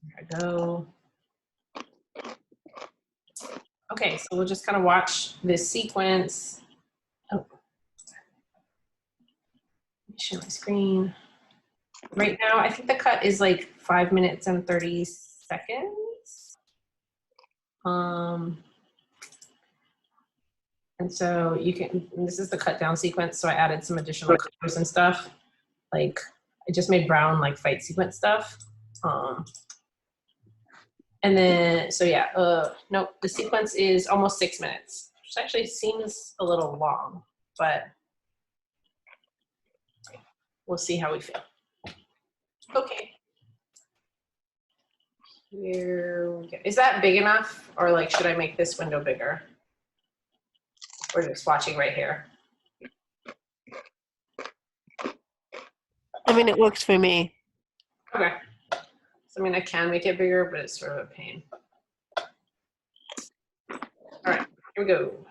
There I go. Okay, so we'll just kind of watch this sequence. Oh, share my screen. Right now, I think the cut is like 5 minutes and 30 seconds. And so you can, this is the cut down sequence. So I added some additional colors and stuff. Like I just made brown like fight sequence stuff. And then, so yeah, nope, the sequence is almost 6 minutes, which actually seems a little long, but we'll see how we feel. Okay. Here we go. Is that big enough, or like should I make this window bigger? We're just watching right here. I mean, it works for me. Okay. So I mean, I can make it bigger, but it's sort of a pain. All right, here we go.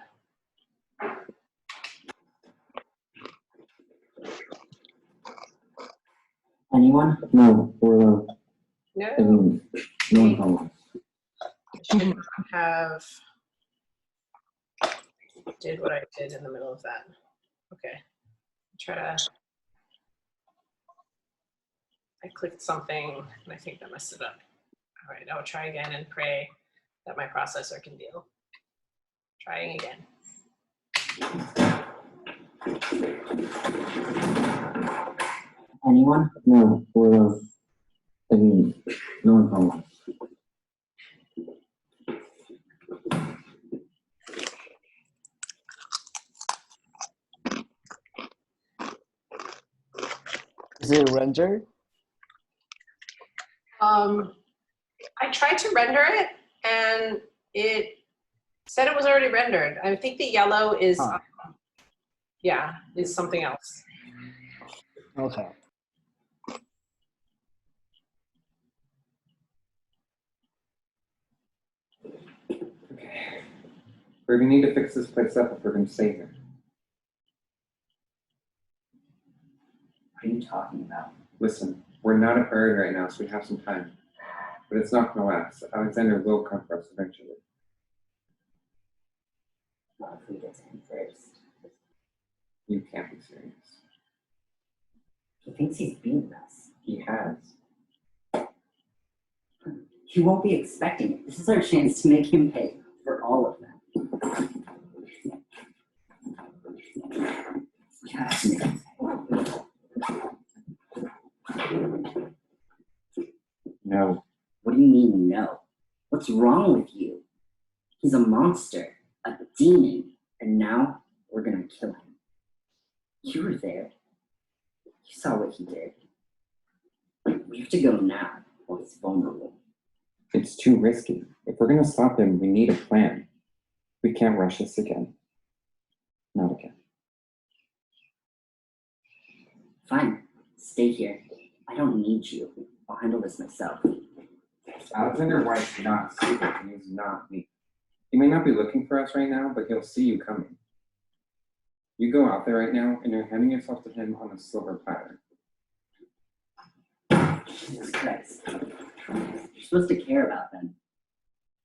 Anyone? No, or No. no one calls. I should not have did what I did in the middle of that. Okay. Try to. I clicked something and I think that messed it up. All right, I'll try again and pray that my processor can deal. Trying again. Anyone? No, or no one calls. Is it rendered? I tried to render it and it said it was already rendered. I think the yellow is, yeah, is something else. Okay. Okay. We're gonna need to fix this place up if we're gonna stay here. What are you talking about? Listen, we're not at Prairie right now, so we have some time. But it's not gonna last. Alexander will come for us eventually. Not if we get to him first. You can't be serious. He thinks he's beaten us. He has. He won't be expecting it. This is our chance to make him pay for all of them. Yes. No. What do you mean, no? What's wrong with you? He's a monster, a demon, and now we're gonna kill him. You were there. You saw what he did. We have to go now while he's vulnerable. It's too risky. If we're gonna stop him, we need a plan. We can't rush this again. Not again. Fine, stay here. I don't need you. I'll handle this myself. Alexander White's not stupid, and he's not weak. He may not be looking for us right now, but he'll see you coming. You go out there right now, and you're handing yourself to him on a silver platter. Jesus Christ. You're supposed to care about them.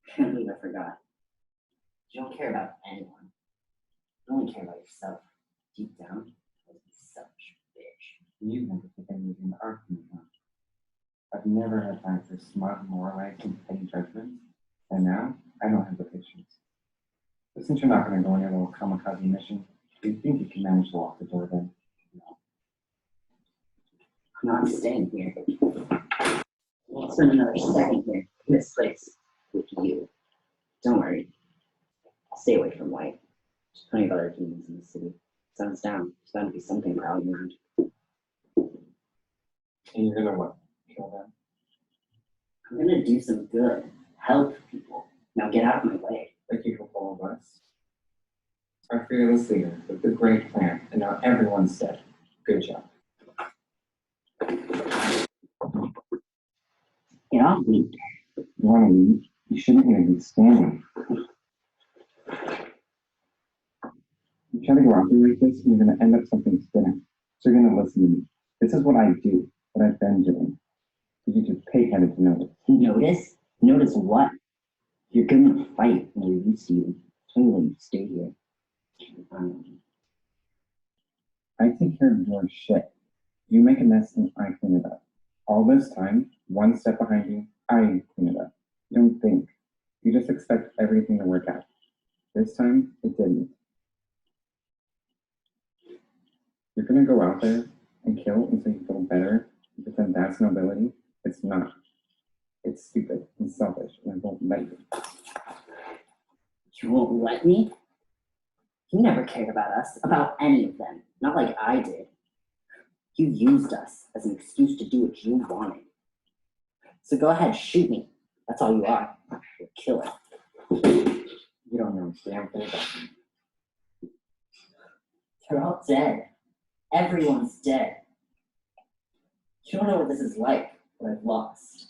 I can't believe I forgot. You don't care about anyone. You only care about yourself. Deep down, you're a selfish bitch. You've never taken anything to our kingdom. I've never had time for smart, moralized, and petty judgments, and now I don't have the patience. But since you're not going to go on your little kamikaze mission, do you think you can manage to lock the door then? No. I'm not staying here. I'll spend another second here in this place with you. Don't worry. I'll stay away from White. There's plenty of other demons in the city. Sun's down. There's bound to be something prowling around. And you're going to what? Kill them? I'm gonna do some good. Help people. Now get out of my way. Like you help all of us? Our fearless leader with the great plan, and now everyone's dead. Good job. Get off me. You want to leave? You shouldn't even be standing. You try to go out there like this, and you're going to end up something spinning. So you're going to listen to me. This is what I do, what I've been doing. You just pay attention to know that he Notice? Notice what? You're gonna fight when you're used to you. Tell you when you stay here. I take care of your shit. You make a mess and I clean it up. All this time, one step behind you, I clean it up. You don't think. You just expect everything to work out. This time, it didn't. You're gonna go out there and kill until you feel better and pretend that's nobility? It's not. It's stupid and selfish, and I won't let you. You won't let me? You never cared about us, about any of them. Not like I did. You used us as an excuse to do what you wanted. So go ahead, shoot me. That's all you are. You're a killer. You don't know a damn thing about me. They're all dead. Everyone's dead. You don't know what this is like, what I've lost.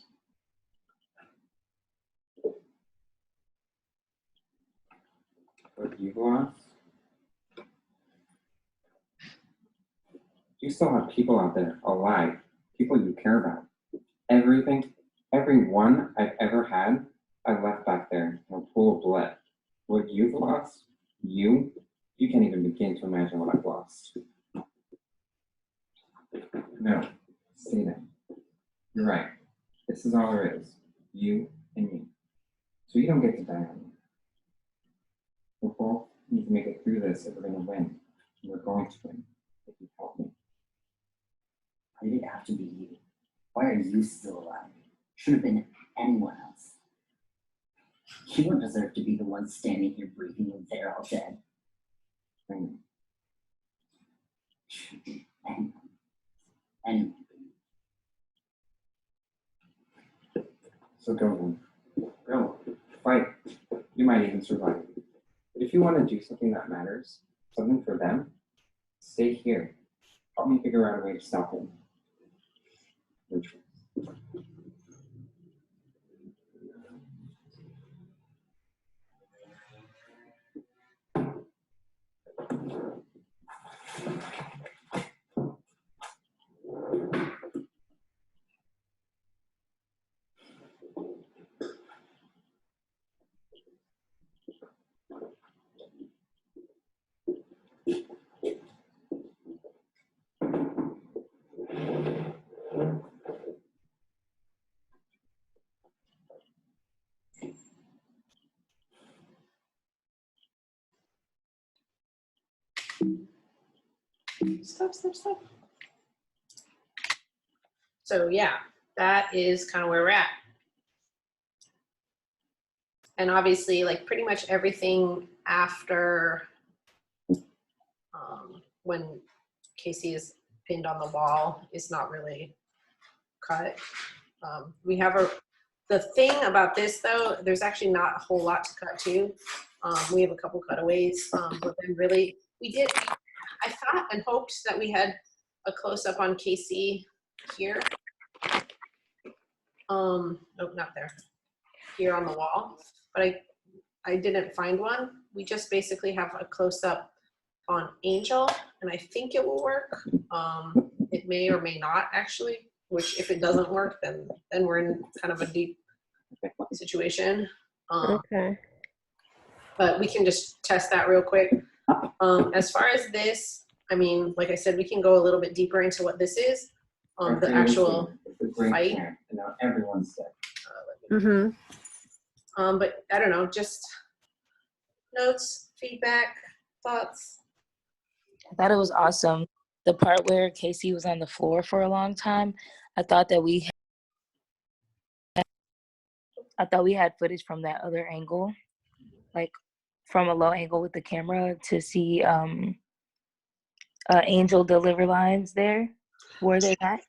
What you've lost? You still have people out there alive, people you care about. Everything, everyone I've ever had, I left back there in a pool of blood. What you've lost, you can't even begin to imagine what I've lost. No, stay there. You're right. This is all there is. You and me. So you don't get to die on me. We both need to make it through this if we're gonna win. And we're going to win if you help me. Why did it have to be you? Why are you still alive? Should have been anyone else. You don't deserve to be the one standing here breathing when they're all dead. And Should be anyone. Anyone. so go then. Go. Fight. You might even survive. But if you want to do something that matters, something for them, stay here. Help me figure out a way to stop him. Your choice. Stop. So yeah, that is kind of where we're at. And obviously, like pretty much everything after when Casey is pinned on the wall is not really cut. We have the thing about this though, there's actually not a whole lot to cut to. We have a couple cutaways, but then really, I thought and hoped that we had a close up on Casey here. Oh, not there. Here on the wall, but I didn't find one. We just basically have a close up on Angel, and I think it will work. It may or may not actually, which if it doesn't work, then we're in kind of a deep situation. Okay. But we can just test that real quick. As far as this, I mean, like I said, we can go a little bit deeper into what this is. The actual It's a great fight. plan, and now everyone's dead. Mm-hmm. But I don't know, just notes, feedback, thoughts. I thought it was awesome. The part where Casey was on the floor for a long time, I thought we had footage from that other angle, like from a low angle with the camera to see Angel deliver lines there. Were they not?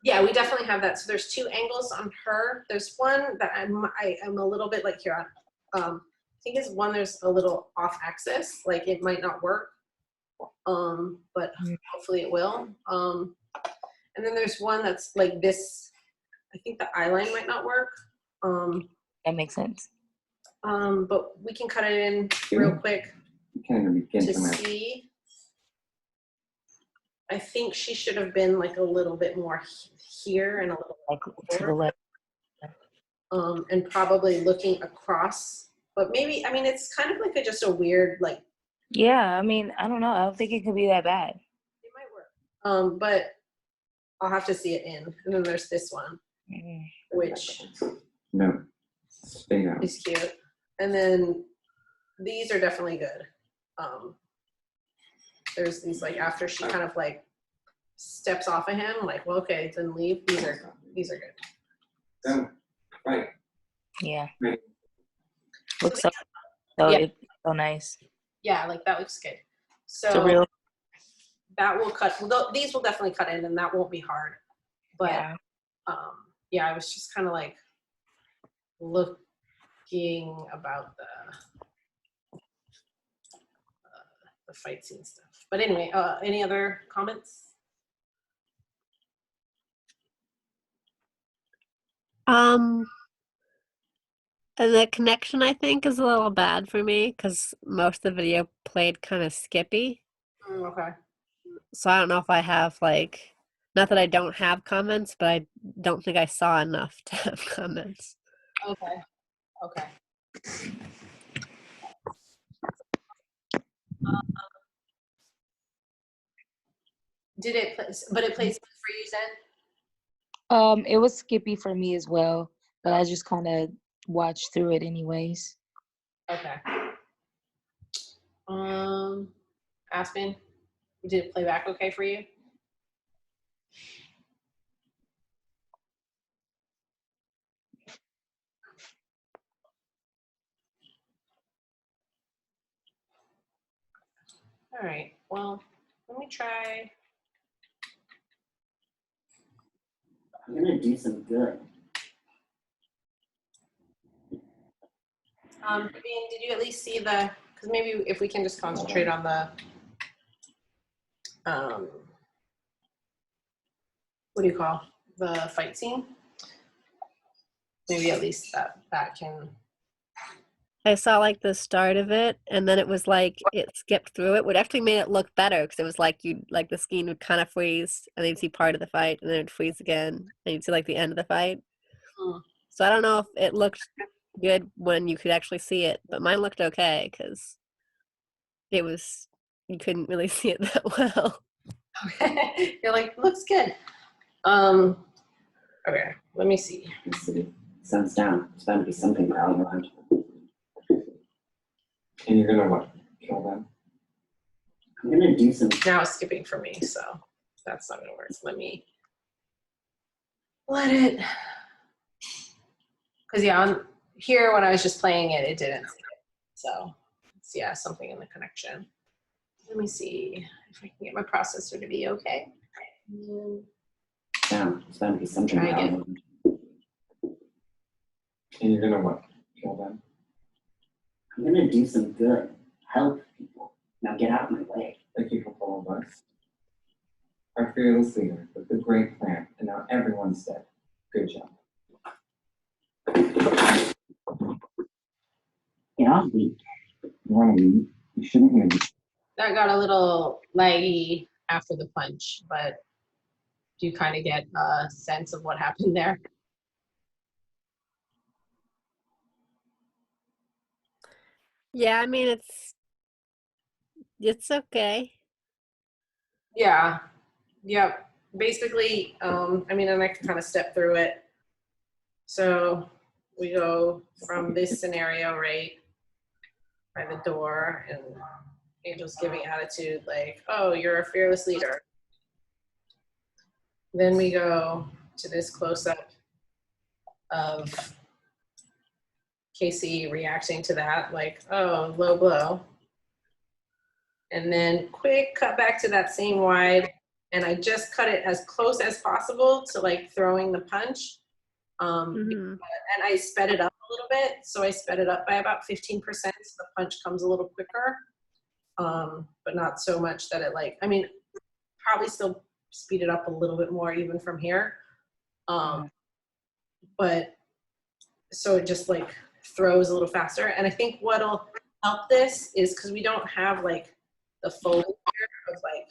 Yeah, we definitely have that. So there's two angles on her. There's one that I'm a little bit like here. I think it's one there's a little off axis, like it might not work, but hopefully it will. And then there's one that's like this. I think the eye line might not work. That makes sense. But we can cut it in real quick You can't even begin to to imagine. see. I think she should have been like a little bit more here and a little Like to the left. and probably looking across. But maybe, I mean, it's kind of like just a weird, like, Yeah, I mean, I don't know. I don't think it could be that bad. it might work. But I'll have to see it in. And then there's this one, Mm. which No. Stay down. is cute. And then these are definitely good. There's these, like, after she kind of like steps off of him, like, well, okay, then leave. These are good. So, right. Yeah. Right. Looks so, Yeah. it's so nice. Yeah, like that looks good. It's a So real, that will cut. Well, these will definitely cut in, and that won't be hard. But yeah. yeah, I was just kind of like looking about the fight scene stuff. But anyway, any other comments? And the connection I think is a little bad for me because most of the video played kind of skippy. Okay. So I don't know if I have like, not that I don't have comments, but I don't think I saw enough to have comments. Okay. Okay. Did it play? But it plays for you, Zen? It was skippy for me as well, but I just kind of watched through it anyways. Okay. Aspen, did it play back okay for you? All right. Well, let me try. I'm gonna do some good. Vivian, did you at least see the? Because maybe if we can just concentrate on the. What do you call the fight scene? Maybe at least that can. I saw like the start of it, and then it was like it skipped through it, which actually made it look better because it was like you like the scene would kind of freeze, and then you'd see part of the fight, and then it'd freeze again, and you'd see like the end of the fight. So I don't know if it looked good when you could actually see it, but mine looked okay because it was you couldn't really see it that well. Okay. You're like, looks good. Okay, let me see. Let's see. Sun's down. There's bound to be something prowling around. And you're gonna what? Kill them? I'm gonna do some. Now it's skipping for me, so that's not gonna work. So let it. Because yeah, on here when I was just playing it, it didn't. So it's, yeah, something in the connection. Let me see if I can get my processor to be okay. Down. There's bound to be something Try prowling again. around. And you're gonna what? Kill them? I'm gonna do some good. Help people. Now get out of my way. Thank you for all of us. Our fearless leader with the great plan, and now everyone's dead. Good job. Get off me. You wanna leave? You shouldn't leave. That got a little laggy after the punch, but do you kind of get a sense of what happened there? Yeah, I mean it's okay. Yeah. Yep. Basically, I mean, and I can kind of step through it. So we go from this scenario, right, by the door, and Angel's giving attitude like, oh, you're a fearless leader. Then we go to this close-up of Casey reacting to that, like, oh, low blow. And then quick cut back to that same wide, and I just cut it as close as possible to like throwing the punch. Mhm. And I sped it up a little bit. So I sped it up by about 15%, so the punch comes a little quicker, but not so much that it like, I mean, probably still speed it up a little bit more even from here. But so it just like throws a little faster. And I think what'll help this is because we don't have like the faux of like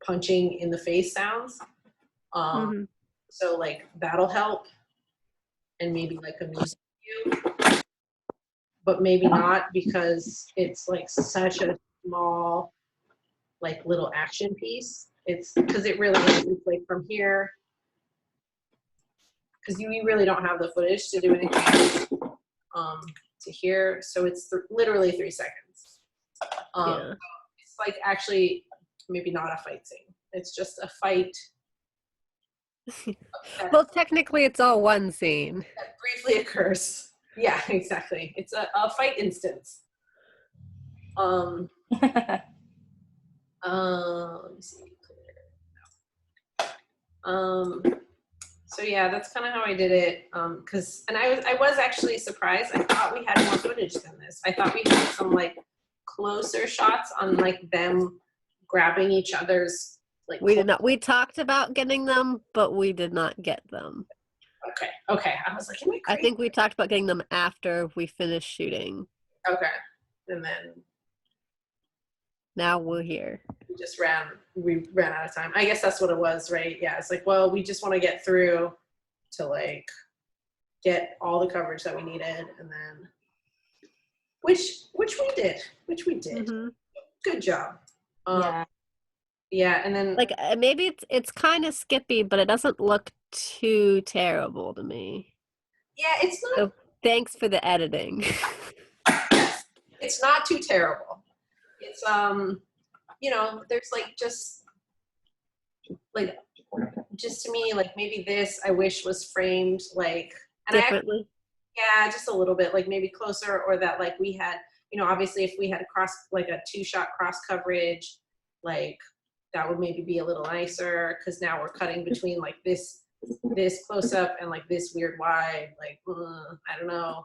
punching in the face sounds. Mhm. So like that'll help. and maybe like a music video, but maybe not because it's like such a small, like little action piece. It's because it really is. It's like from here, because you really don't have the footage to do anything to here, so it's literally 3 seconds. Yeah. It's like actually maybe not a fight scene. It's just a fight Well, technically, it's all one scene. that briefly occurs. Yeah, exactly. It's a fight instance. Let me see. So yeah, that's kind of how I did it. And I was actually surprised. I thought we had more footage than this. I thought we had some like closer shots on like them grabbing each other's like. We did not. We talked about getting them, but we did not get them. Okay. I was like, am I I crazy? think we talked about getting them after we finished shooting. Okay, and then Now we're here. we ran out of time. I guess that's what it was, right? Yeah, it's like, well, we just want to get through to like get all the coverage that we needed, and then which we did. Mhm. Good job. Yeah. Yeah, and then Like maybe it's kind of skippy, but it doesn't look too terrible to me. yeah, it's not So thanks for the editing. it's not too terrible. It's there's like just to me, like maybe this I wish was framed like, and Differently. yeah, just a little bit, like maybe closer, or that like we had, obviously if we had a 2-shot cross coverage, like that would maybe be a little nicer, because now we're cutting between like this close up and like this weird wide, like I don't know,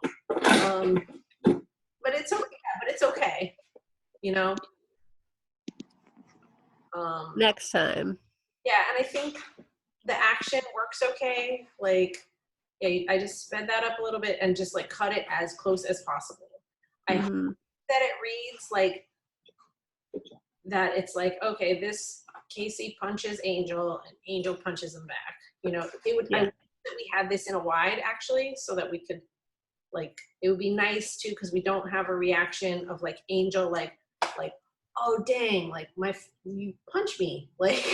but it's okay. Next time. Yeah, and I think the action works okay. Like, yeah, I just sped that up a little bit and just like cut it as close as possible. I hope Mhm. that it reads like that. It's like, okay, this Casey punches Angel and Angel punches him back. It would. I Yeah. wish that we had this in a wide actually, so that we could like. It would be nice too, because we don't have a reaction of like Angel like oh dang, like you punch me, like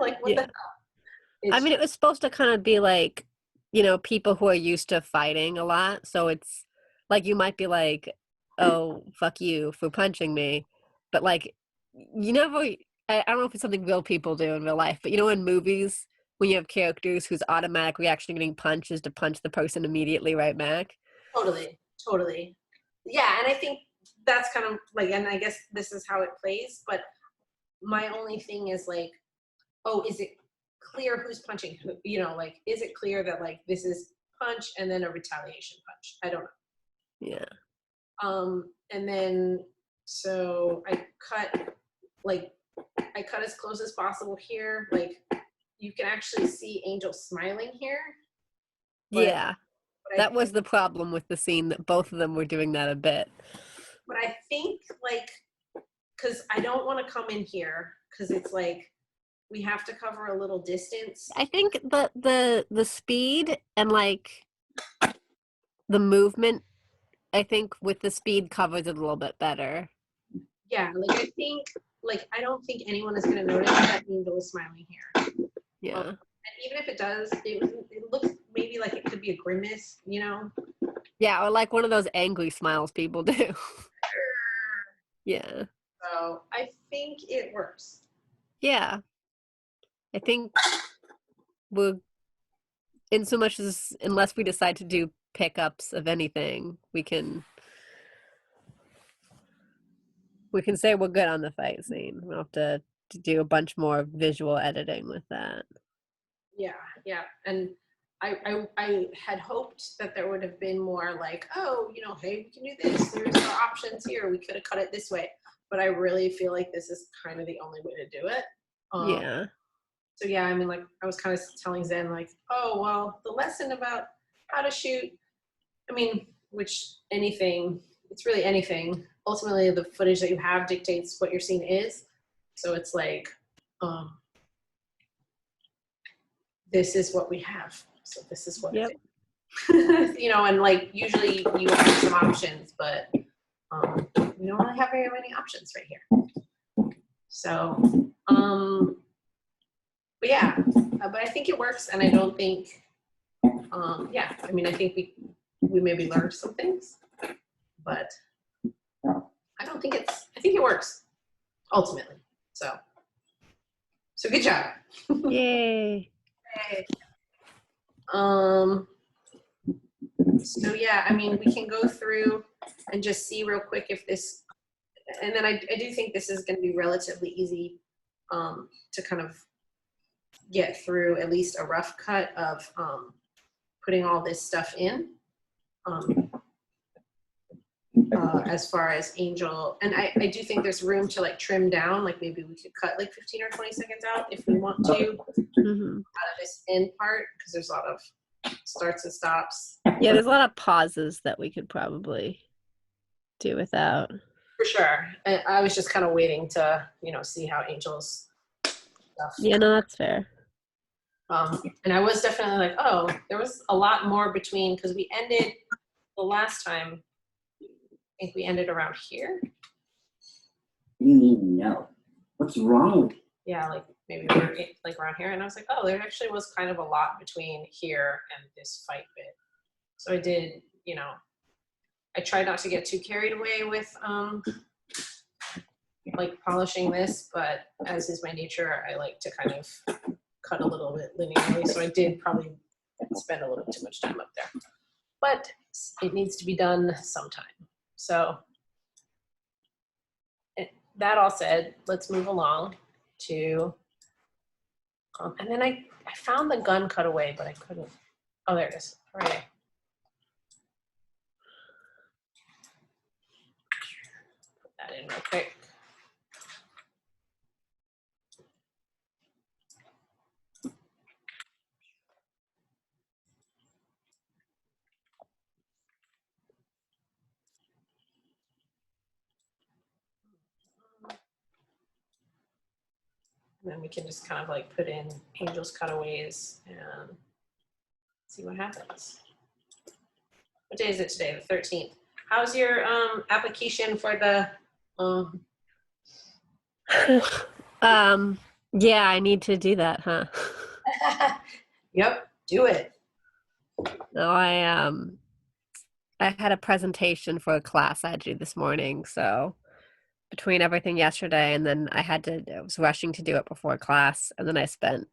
like what the Yeah. hell. I mean, it was supposed to kind of be like, people who are used to fighting a lot. So it's like you might be like, oh, fuck you for punching me. But like, you never, I don't know if it's something real people do in real life, but in movies, when you have characters whose automatic reaction to getting punched is to punch the person immediately right back. Totally. Yeah, and I think that's kind of like, and I guess this is how it plays, but my only thing is like, oh, is it clear who's punching who? Like, is it clear that like this is punch and then a retaliation punch? I don't know. Yeah. And then so I cut as close as possible here. Like you can actually see Angel smiling here. But- Yeah. That was the problem with the scene, that both of them were doing that a bit. But I think like, because I don't want to come in here, because it's like we have to cover a little distance. I think the speed and like the movement, I think with the speed covers it a little bit better. Yeah, like I think, like I don't think anyone is going to notice that Angel is smiling here. Yeah. And even if it does, it looks maybe like it could be a grimace, Yeah, or like one of those angry smiles people do. Yeah. So I think it works. Yeah. I think we're, in so much as, unless we decide to do pickups of anything, we can say we're good on the fight scene. We'll have to do a bunch more visual editing with that. Yeah. And I had hoped that there would have been more like, oh, hey, we can do this. There's our options here. We could have cut it this way. But I really feel like this is kind of the only way to do it. Yeah. So yeah, I mean, like I was kind of telling Zen like, oh, well, the lesson about how to shoot, I mean, it's really anything. Ultimately, the footage that you have dictates what your scene is. So it's like, this is what we have. So this is what Yep. it is. you know, and like usually you have some options, but we don't really have very many options right here. So, but yeah, but I think it works, and I don't think, yeah, I mean, I think we maybe learned some things, but I don't think I think it works ultimately. So good job. Yay. So yeah, I mean, we can go through and just see real quick if this, and then I do think this is going to be relatively easy to kind of get through at least a rough cut of putting all this stuff in. As far as Angel, and I do think there's room to like trim down, like maybe we could cut like 15 or 20 seconds out if we want to Mhm. out of this end part, because there's a lot of starts and stops. Yeah, there's a lot of pauses that we could probably do without. For sure. And I was just kind of waiting to, you know, see how Angel's stuff. Yeah, no, that's fair. And I was definitely like, oh, there was a lot more between, because we ended the last time, I think we ended around here. You need to know. What's wrong with you? Yeah, like maybe we were like around here. And I was like, oh, there actually was kind of a lot between here and this fight bit. So I did, you know, I tried not to get too carried away with like polishing this, but as is my nature, I like to kind of cut a little bit linearly. So I did probably spend a little too much time up there, but it needs to be done sometime. So that all said, let's move along to, and then I found the gun cutaway, but I couldn't, oh, there it is, hooray. Put that in real quick. And then we can just kind of like put in Angel's cutaways and see what happens. What day is it today? The 13th. How's your application for the Yeah, I need to do that, huh? Yep, do it. No, I had a presentation for a class I had to do this morning, so between everything yesterday and then I was rushing to do it before class, and then I spent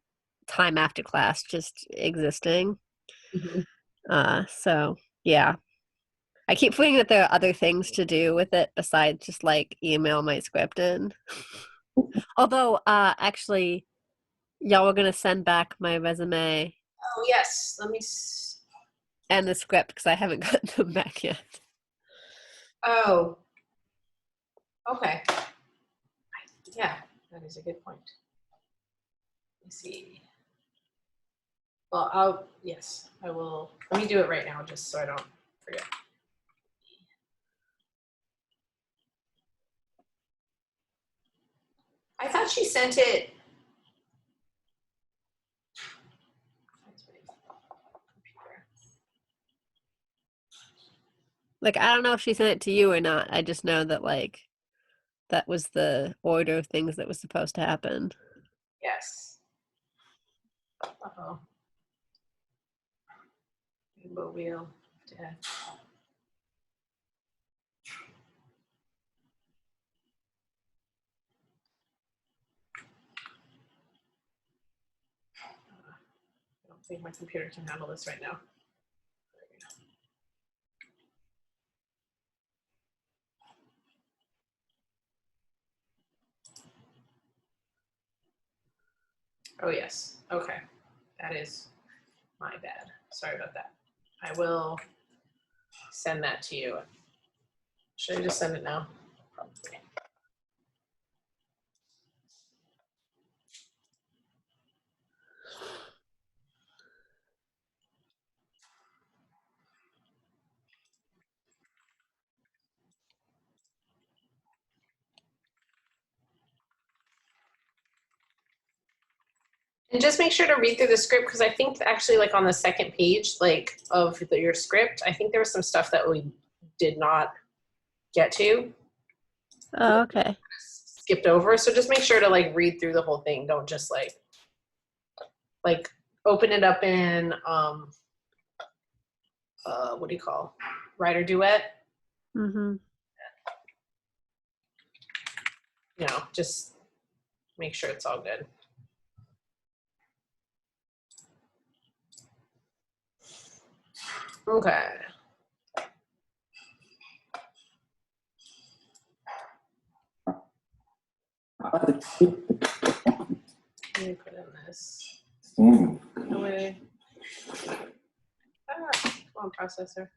time after class just existing. So yeah. I keep forgetting that there are other things to do with it besides just like email my script in. Although, actually, y'all were gonna send back my resume Oh yes, let me. and the script because I haven't gotten them back yet. Oh, okay. Yeah, that is a good point. Let me see. Well, yes, I will. Let me do it right now just so I don't forget. I thought she sent it. Like, I don't know if she sent it to you or not. I just know that like that was the order of things that was supposed to happen. Yes. Uh-oh. Rainbow wheel. Yeah. I don't think my computer can handle this right now. Oh yes, okay. That is my bad. Sorry about that. I will send that to you. Should I just send it now? Probably. And just make sure to read through the script because I think actually like on the second page like of your script, I think there was some stuff that we did not get to, Oh, okay. skipped over. So just make sure to like read through the whole thing. Don't just like open it up in what do you call writer duet? Mm-hmm. You know, just make sure it's all good. Okay. Let me put in this. Stanley, No way. Ah, come on, processor.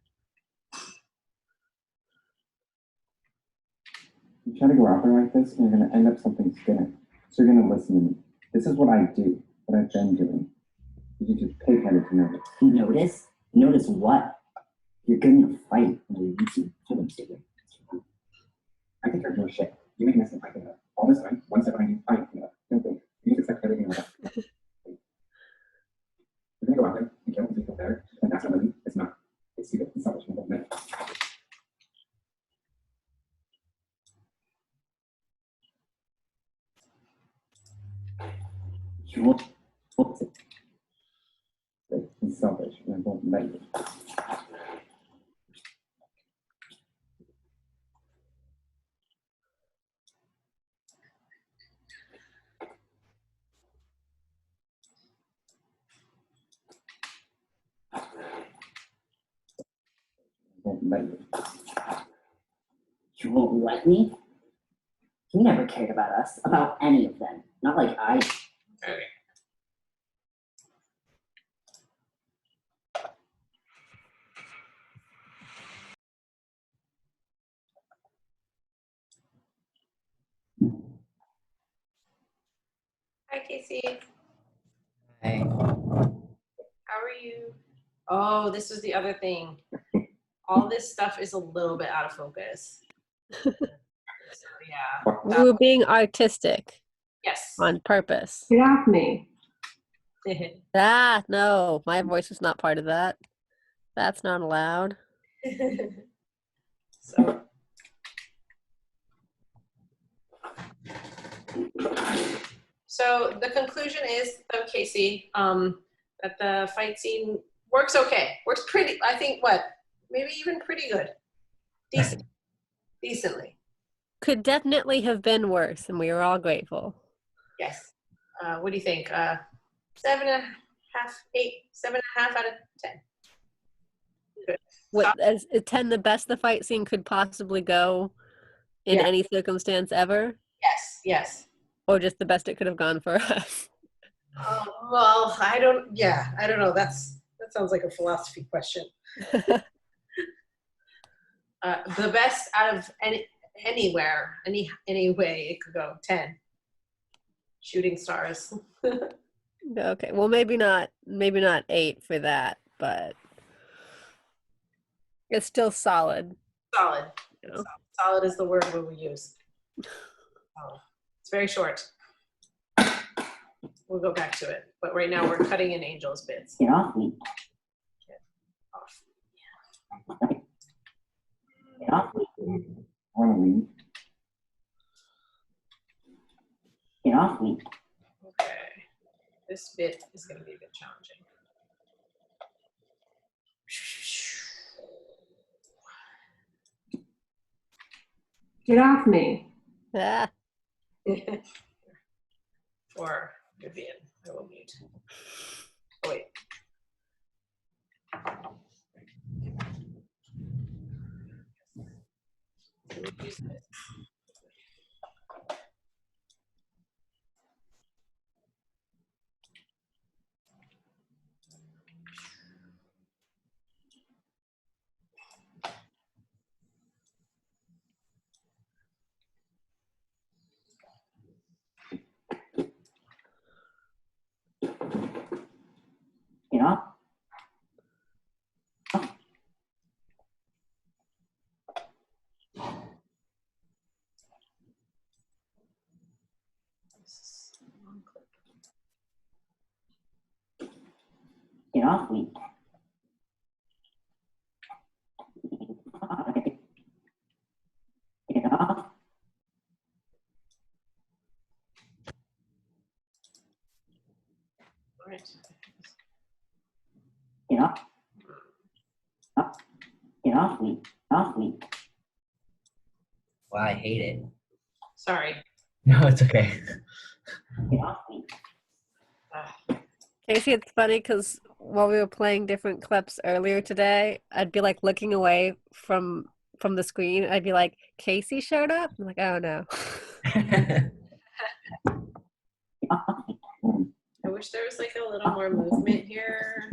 you try to go out there like this, and you're going to end up something skinny. So you're going to listen to me. This is what I do, what I've been doing. You just pay attention to notice. Notice? Notice what? You're good in a fight on your YouTube film studio. I think you're doing shit. You make me seem like that. All this time, one step behind you, I ain't that. No thing. You just expect everything like that. You're going to go out there and kill people there, and that's not really, it's not. It's stupid. It's selfish. It's not. You won't. It's selfish, and I won't let you. Won't let you. You won't let me? You never cared about us, about any of them. Not like I. Okay. Hi, Casey. Hey. How are you? Oh, this was the other thing. All this stuff is a little bit out of focus. So yeah. We were being artistic Yes. on purpose. Get off me. Ah, no, my voice was not part of that. That's not allowed. So. So the conclusion is, though, Casey, that the fight scene works okay. Works pretty, I think, what? Maybe even pretty good. Decently. Could definitely have been worse, and we were all grateful. Yes. What do you think? 7.5, 8, 7.5 out of 10. Good. What as 10 the best the fight scene could possibly go in Yeah. any circumstance ever, Yes, yes. or just the best it could have gone for us? Well, I don't know. That sounds like a philosophy question. The best out of anywhere, any way it could go, 10. Shooting stars. Okay, well maybe not 8 for that, but it's still solid. Solid. You know? Solid is the word we will use. It's very short. We'll go back to it. But right now we're cutting in Angel's bits. Get off me. Off. Get off me. I want to leave. Get off me. Okay. This bit is going to be a bit challenging. Get off me. Ah, Or Vivian, I will mute. Oh, wait. Use this. Get off. This is a long clip. Get off me. Get off. All right. Get off. Get off me. Off me. Well, I hate it. Sorry. No, it's okay. Get off me. Casey, it's funny because while we were playing different clips earlier today, I'd be like looking away from the screen. I'd be like, Casey showed up? I'm like, oh no. I wish there was like a little more movement here.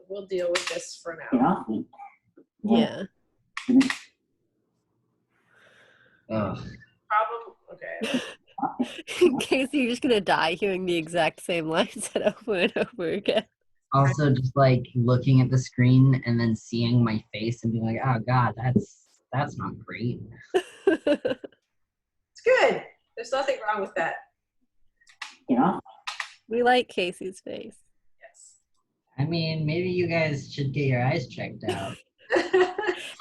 We'll deal with this for Get now. off me. Yeah. Ugh. Problem. Okay. Casey, you're just gonna die hearing the exact same line said over and over again. Also, just like looking at the screen and then seeing my face and being like, "Oh God, that's not great." It's good. There's nothing wrong with that. Get off. We like Casey's face. Yes. I mean, maybe you guys should get your eyes checked out.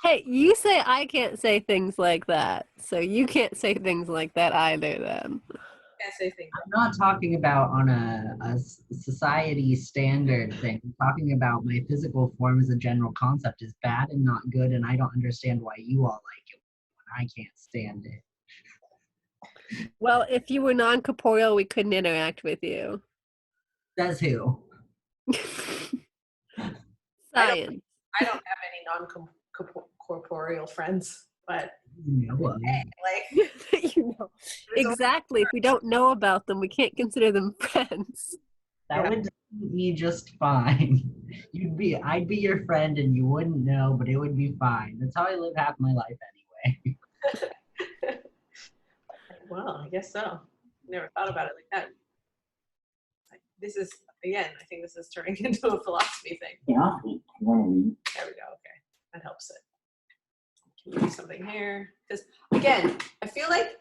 Hey, you say I can't say things like that, so you can't say things like that either then. Can't say things. I'm not talking about on a society standard thing. I'm talking about my physical form as a general concept is bad and not good, and I don't understand why you all like it when I can't stand it. Well, if you were non-corporeal, we couldn't interact with you. Says who? Science. I don't have any non-corporeal friends, but No, like You know. Exactly. If we don't know about them, we can't consider them friends. that would suit me just fine. I'd be your friend and you wouldn't know, but it would be fine. That's how I live half my life anyway. well, I guess so. Never thought about it like that. This is again, I think this is turning into a philosophy thing. Get off me. There we go. Okay, that helps it. Can we do something here? Because again, I feel like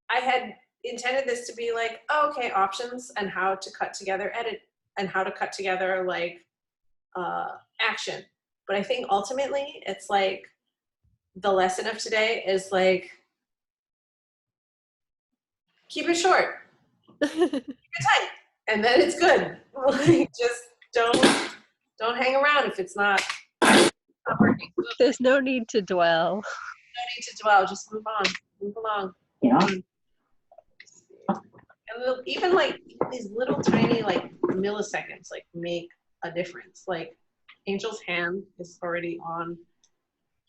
I had intended this to be like, oh, okay, options and how to cut together edit and how to cut together like action. But I think ultimately it's like the lesson of today is like, keep it short, keep it tight, and then it's good. Like, just don't hang around if it's not working. No There's no need to dwell. need to dwell. Just move on, move along. Get off. And even like these little tiny like milliseconds like make a difference. Like Angel's hand is already on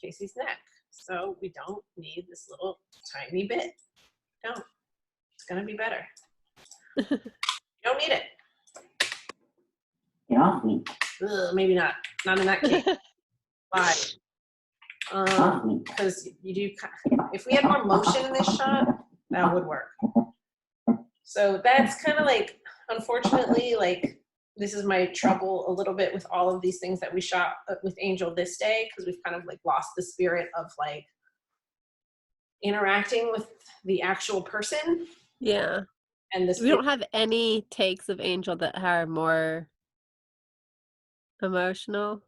Casey's neck, so we don't need this little tiny bit. Don't. It's gonna be better. You don't need it. Get off me. Ugh, maybe not. Not in that case. Why? Off me. Because you do. If we had more motion in this shot, that would work. So that's kind of like, unfortunately, like this is my trouble a little bit with all of these things that we shot with Angel this day, because we've kind of like lost the spirit of like interacting with the actual person. Yeah. And this We don't have any takes of Angel that are more emotional.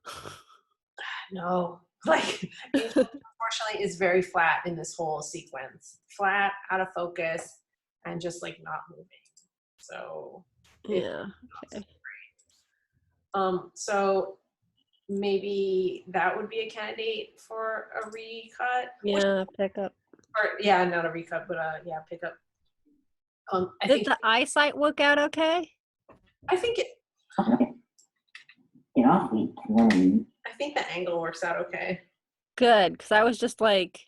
no, like Angel, unfortunately is very flat in this whole sequence. Flat, out of focus, and just like not moving. So Yeah. Okay. so maybe that would be a candidate for a recut. Yeah, pick up. Or yeah, not a recut, but yeah, pick up. I Did think the eyesight work out okay? it. Get off me. I think the angle works out okay. Good, because I was just like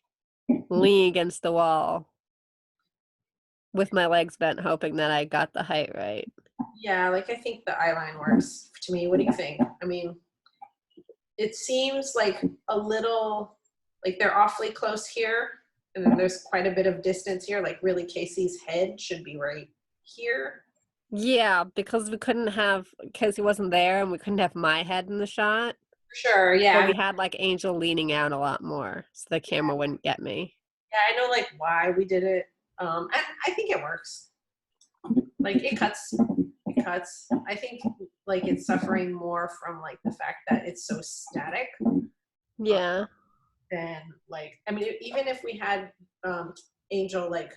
leaning against the wall with my legs bent, hoping that I got the height right. Yeah, like I think the eye line works to me. What do you think? I mean, it seems like a little like they're awfully close here, and then there's quite a bit of distance here. Like really, Casey's head should be right here. Yeah, because we couldn't have, because he wasn't there and we couldn't have my head in the shot. Sure, So yeah. we had like Angel leaning out a lot more so the camera wouldn't get me. Yeah, I know like why we did it. And I think it works. Like it cuts. It cuts. I think like it's suffering more from like the fact that it's so static Yeah. than like, I mean, even if we had Angel like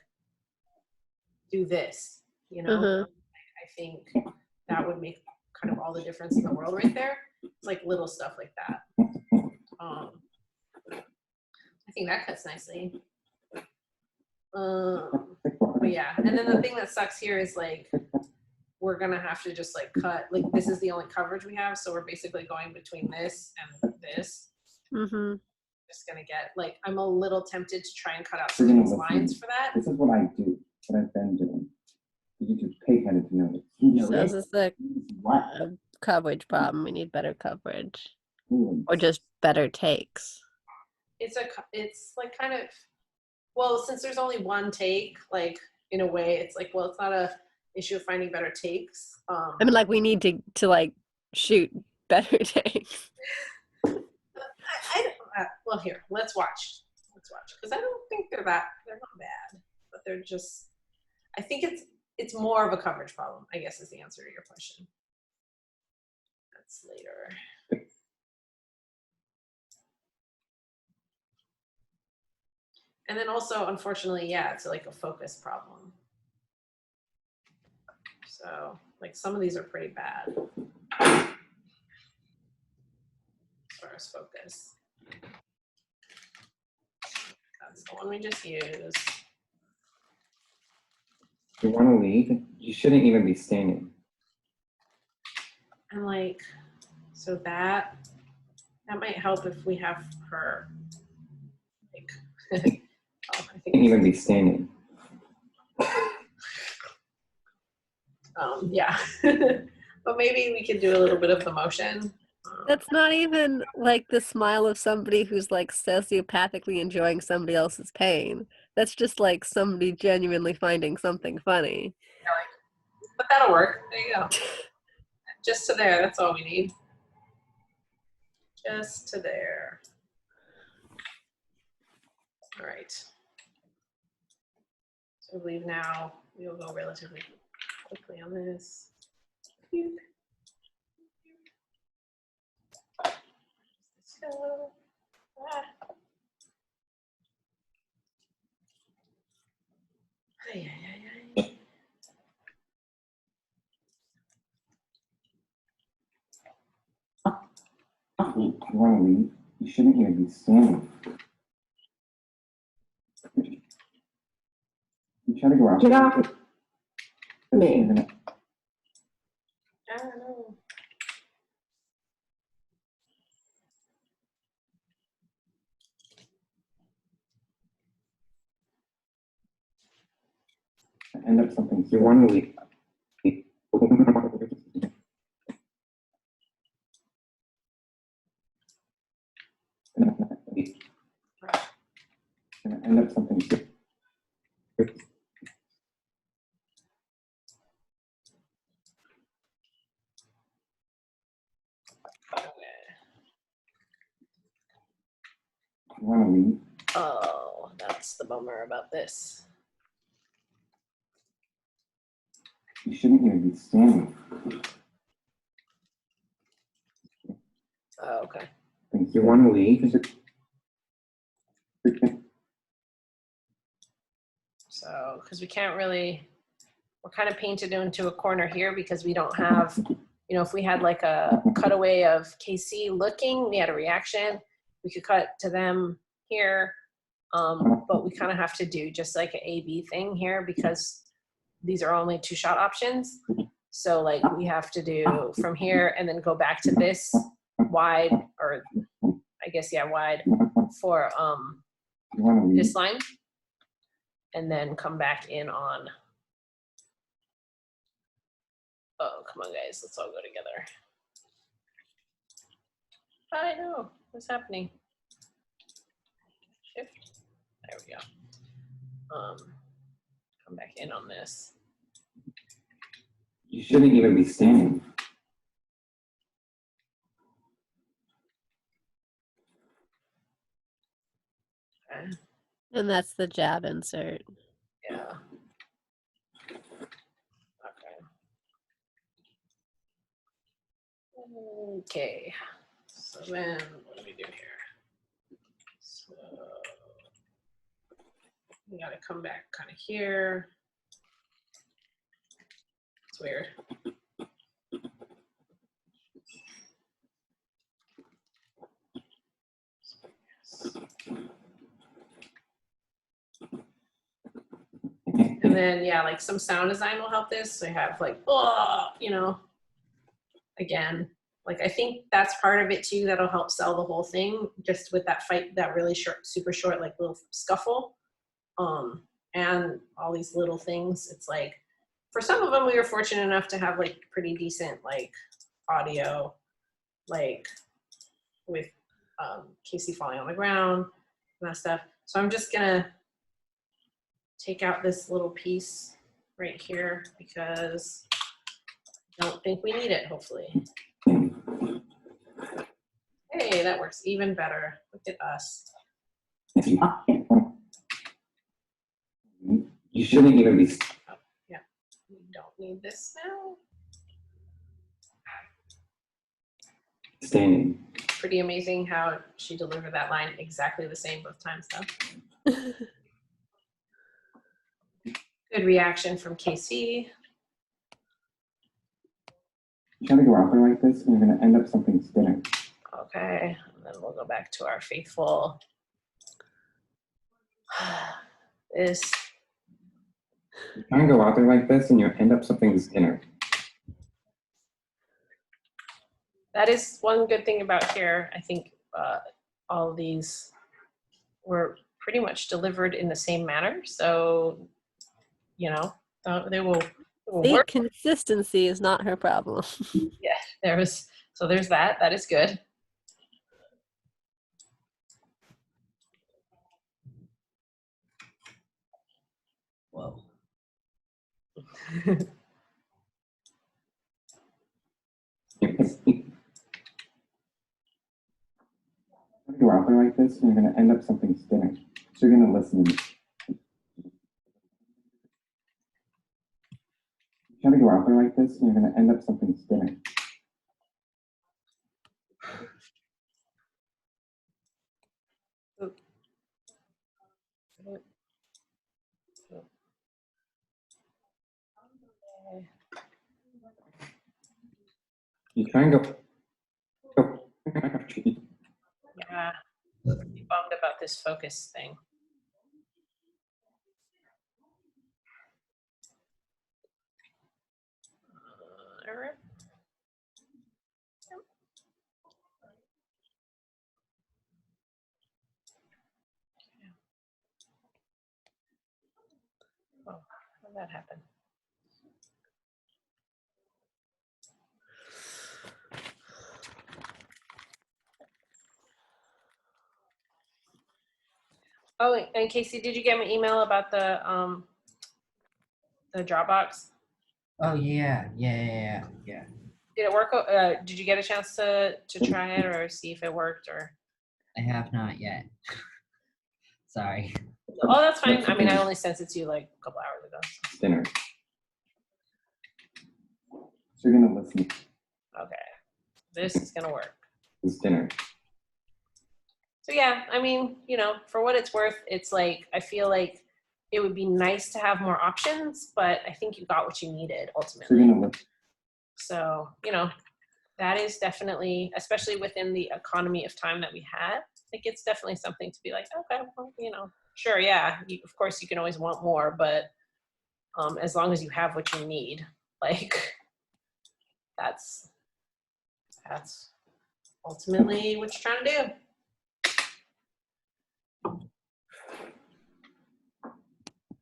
do this, you know, Uh-huh. I think that would make kind of all the difference in the world right there. It's like little stuff like that. I think that cuts nicely. But yeah, and then the thing that sucks here is like we're gonna have to just like cut, like this is the only coverage we have, so we're basically going between this and this. Mm-hmm. Just gonna get like, I'm a little tempted to try and cut out some of these lines for that. This is what I do, what I've been doing. You just pay attention to notice. You So notice this is a what? coverage problem. We need better coverage. Ooh, Or just better takes. It's like kind of, well, since there's only one take, like in a way, it's like, well, it's not a issue of finding better takes. I mean, like, we need to like shoot better takes. I don't, well, here, let's watch, because I don't think they're not bad, but they're just, I think it's more of a coverage problem, I guess, is the answer to your question. That's later. And then also, unfortunately, yeah, it's like a focus problem. So, like, some of these are pretty bad as far as focus. That's the one we just used. you want to leave? You shouldn't even be standing. And like, so that might help if we have her, like, oh, I think You shouldn't even be standing. yeah. But maybe we could do a little bit of the motion. That's not even like the smile of somebody who's like sociopathically enjoying somebody else's pain. That's just like somebody genuinely finding something funny. But that'll work. There you go. Just to there, that's all we need. Just to there. All right. So I believe now we'll go relatively quickly on this. Let's go. Ay, ay, ay, ay. You want to leave? You shouldn't even be standing. You try to go out. Get off me. I don't know. End up something. You want to leave? End up something. You want to leave? Oh, that's the bummer about this. You shouldn't even be standing. Oh, okay. You want to leave? So, because we can't really, we're kind of painted into a corner here because we don't have, you know, if we had like a cutaway of KC looking, we had a reaction, we could cut to them here. But we kind of have to do just like an A-B thing here because these are only 2-shot options. So like we have to do from here and then go back to this wide, or I guess, yeah, wide for You want to leave? this line. And then come back in on, oh, come on guys, let's all go together. I know, what's happening? Shift, there we go. Come back in on this. You shouldn't even be standing. Okay. And that's the jab insert. Yeah. Okay. Okay, so then what do we do here? So we gotta come back kind of here. It's weird. And then, yeah, like some sound design will help this. So I have like, oh, you know, again, like I think that's part of it too. That'll help sell the whole thing just with that fight, that really short, super short, like little scuffle. And all these little things. It's like, for some of them, we were fortunate enough to have like pretty decent like audio, like with Casey falling on the ground and that stuff. So I'm just gonna take out this little piece right here because I don't think we need it, hopefully. Hey, that works even better. Look at us. You shouldn't even be. We don't need this now. Standing. Pretty amazing how she delivered that line exactly the same both times though. Good reaction from KC. You try to go out there like this, and you're going to end up something thinner. Okay, and then we'll go back to our faithful. This. You try and go out there like this, and you'll end up something thinner. That is one good thing about here. I think all of these were pretty much delivered in the same manner. So, you know, they will See, work. consistency is not her problem. Yeah, there's that. That is good. Whoa. Go out there like this, and you're going to end up something thinner. So you're going to listen. You try to go out there like this, and you're going to end up something thinner. You try and go. Yeah, I'm bummed about this focus thing. Alright. Oh, how did that happen? Oh, and Casey, did you get my email about the Dropbox? Oh yeah. Did it work? Did you get a chance to try it or see if it worked or? I have not yet. Sorry. Oh, that's fine. I mean, I only sent it to you like a couple hours ago. Thinner. So you're going to listen. Okay, this is gonna work. It's thinner. So yeah, I mean, you know, for what it's worth, it's like, I feel like it would be nice to have more options, but I think you got what you needed So ultimately. you're going to listen. So, you know, that is definitely, especially within the economy of time that we had, like it's definitely something to be like, okay, well, you know, sure, yeah, of course you can always want more, but as long as you have what you need, like that's ultimately what you're trying to do.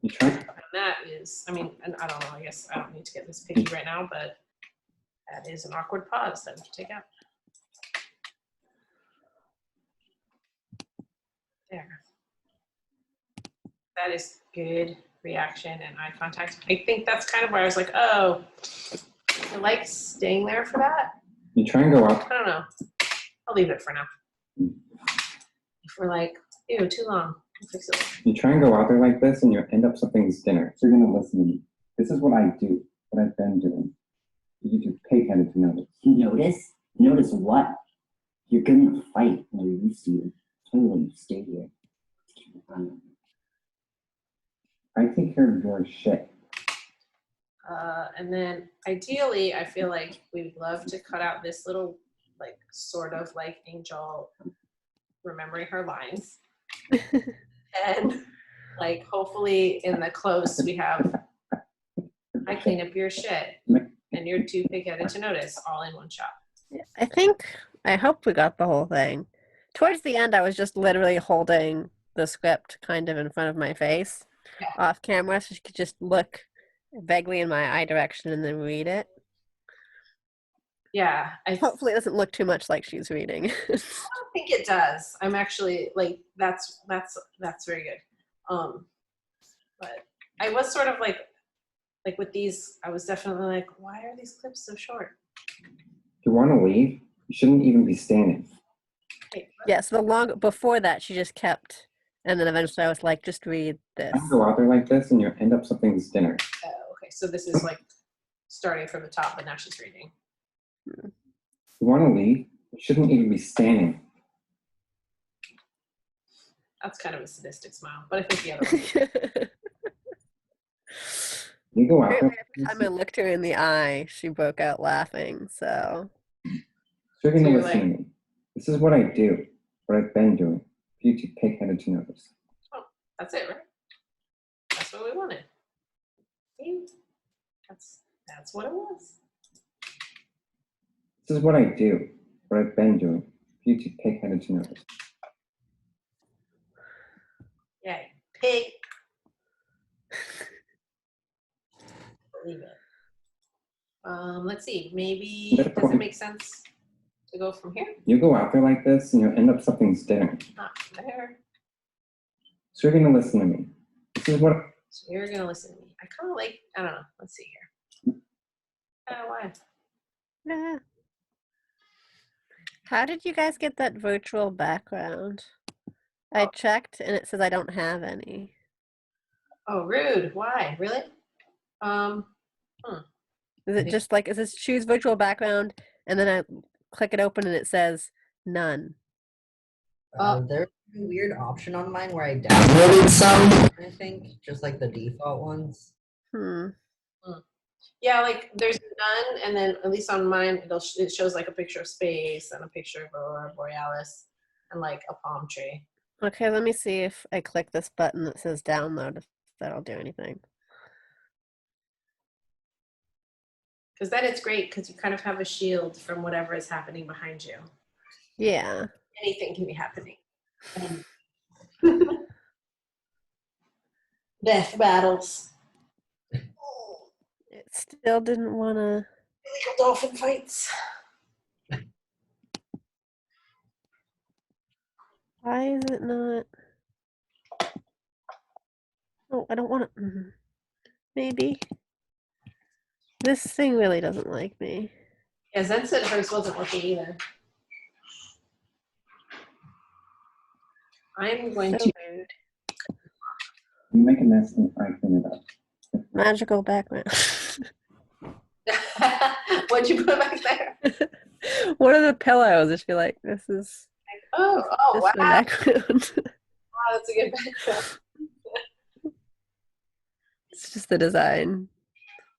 You try. And that is, I mean, and I don't know, I guess I don't need to get this picky right now, but that is an awkward pause that we have to take out. There. That is good reaction and eye contact. I think that's kind of where I was like, oh, I like staying there for that. You try and go out. I don't know. I'll leave it for now. If we're like, ew, too long, I'll fix it later. You try and go out there like this, and you'll end up something thinner. So you're going to listen. This is what I do, what I've been doing. You just pay attention to notice. You notice? Notice what? You're gonna fight when we release you. Tell me when you stay here. I take care of your shit. And then ideally, I feel like we'd love to cut out this little, like, sort of like Angel remembering her lines. And like, hopefully in the close, we have, I clean up your shit and you're too pig-headed to notice, all in one shot. I hope we got the whole thing. Towards the end, I was just literally holding the script kind of in front of my face Yeah. off camera so she could just look vaguely in my eye direction and then read it. Yeah, I Hopefully it doesn't look too much like she's reading. don't think it does. I'm actually like, that's very good. But I was sort of like with these, I was definitely like, why are these clips so short? If you want to leave, you shouldn't even be standing. Wait, what? Yeah, so the long before that she just kept, and then eventually I was like, just read this. I go out there like this and you end up something's dinner. Oh, okay, so this is like starting from the top, but now she's reading. If you want to leave, you shouldn't even be standing. That's kind of a sadistic smile, but I think the other one. You go out Apparently, there. every time I looked her in the eye, she broke out laughing. So You're going So to you're listen like- to me. This is what I do, what I've been doing. For you too pig-headed to notice. That's it, right? That's what we wanted. See? That's what it was. This is what I do, what I've been doing. For you too pig-headed to notice. Yay. Pig. Believe it. Let's see. Maybe does it make sense to go from here? You go out there like this and you end up something's dinner. Not there. So you're going to listen to me. This is what So you're gonna listen to me. I kind of like. I don't know. Let's see here. Why? yeah. How did you guys get that virtual background? I checked and it says I don't have any. Oh, rude. Why? Really? Is it just like, is this choose virtual background and then I click it open and it says none? There's a weird option on mine where I downloaded some, I think, just like the default ones. Yeah, like there's none, and then at least on mine, it shows like a picture of space and a picture of Aurora Borealis and like a palm tree. Okay, let me see if I click this button that says download, if that'll do anything. Because then it's great because you kind of have a shield from whatever is happening behind you. Yeah. Anything can be happening. Death battles. It still didn't want to. Illegal dolphin fights. Why is it not? Oh, I don't want to. Maybe. This thing really doesn't like me. Yeah, Zen said hers wasn't working either. I'm going So to. rude. you make a mess and I clean it up. Magical background. What'd you put back there? One of the pillows. I just feel like this is Oh, just wow. the background. Wow, that's a good background. It's just the design.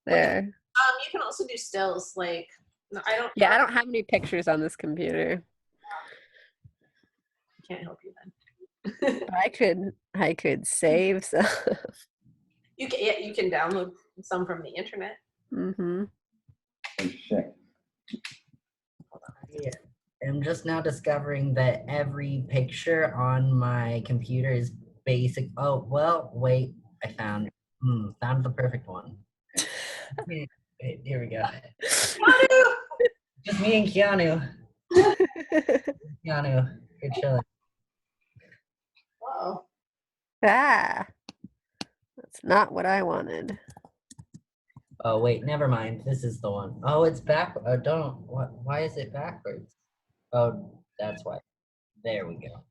There. You can also do stills. Like, no, I don't. Yeah, I don't have any pictures on this computer. Can't help you then. I could save some. You can. Yeah, you can download some from the internet. Mm-hmm. Oh, shit. Yeah. I'm just now discovering that every picture on my computer is basic. Oh, well, wait. I found the perfect one. Wait, here we go. Just me and Keanu. Keanu, you're chilling. Oh, Ah, that's not what I wanted. Oh, wait, never mind. This is the one. Oh, it's back. Why is it backwards? Oh, that's why. There we go.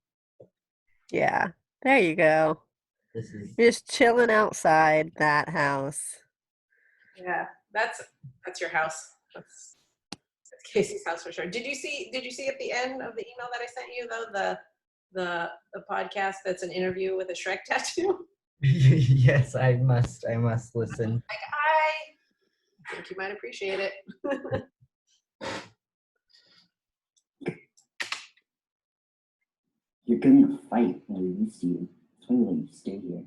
Yeah, there you go. This is. You're just chilling outside that house. yeah. That's your house. That's Casey's house for sure. Did you see at the end of the email that I sent you though, the podcast that's an interview with a Shrek tattoo? Yes, I must listen. Like, I think you might appreciate it. You're gonna fight when we release you. Totally you stay here.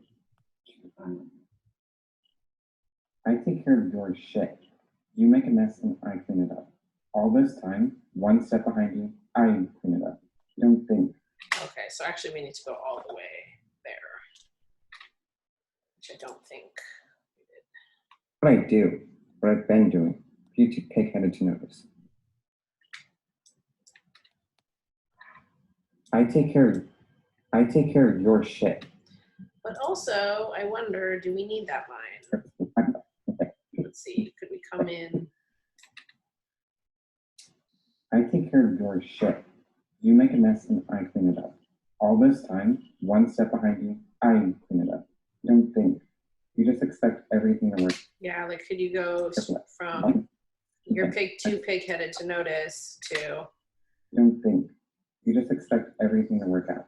I take care of your shit. You make a mess and I clean it up. All this time, one step behind you, I clean it up. You don't think. Okay, so actually we need to go all the way there, which I don't think we did. What I do, what I've been doing, for you too pig-headed to notice. I take care of your shit. But also, I wonder, do we need that line? Let's see, could we come in? I take care of your shit. You make a mess and I clean it up. All this time, one step behind you, I clean it up. You don't think. You just expect everything to work. Yeah, like could you go from you're too pig-headed to notice to You don't think. You just expect everything to work out.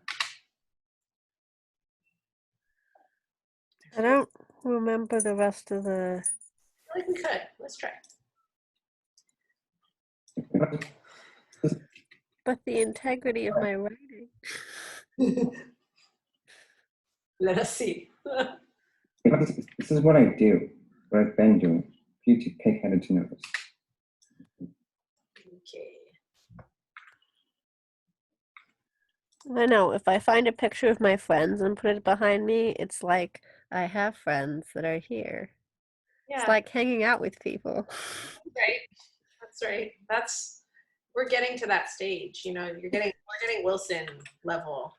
I don't remember the rest of the. I feel like we could. Let's try. But the integrity of my writing. Let us see. This is what I do, what I've been doing, for you too pig-headed to notice. Okay. I know, if I find a picture of my friends and put it behind me, it's like I have friends that are here. Yeah, It's like hanging out with people. right. That's right. We're getting to that stage, you know, we're getting Wilson level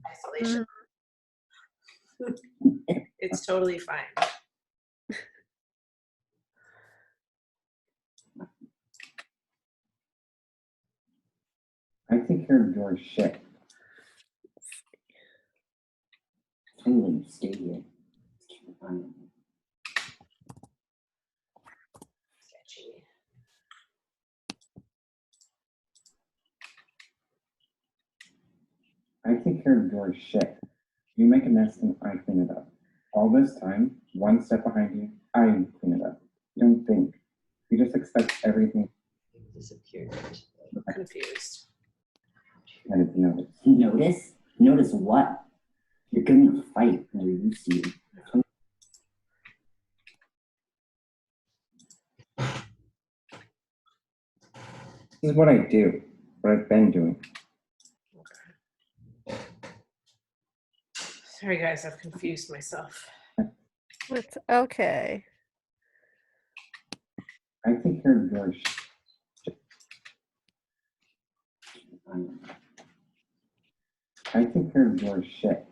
isolation. It's totally fine. I take care of your shit. Totally you stay here. Sketchy. I take care of your shit. You make a mess and I clean it up. All this time, one step behind you, I clean it up. You don't think. You just expect everything Disappeared. Confused. to notice. Notice? Notice what? You're gonna fight when we release you. This is what I do, what I've been doing. Sorry guys, I've confused myself. It's okay. I take care of your shit. I take care of your shit.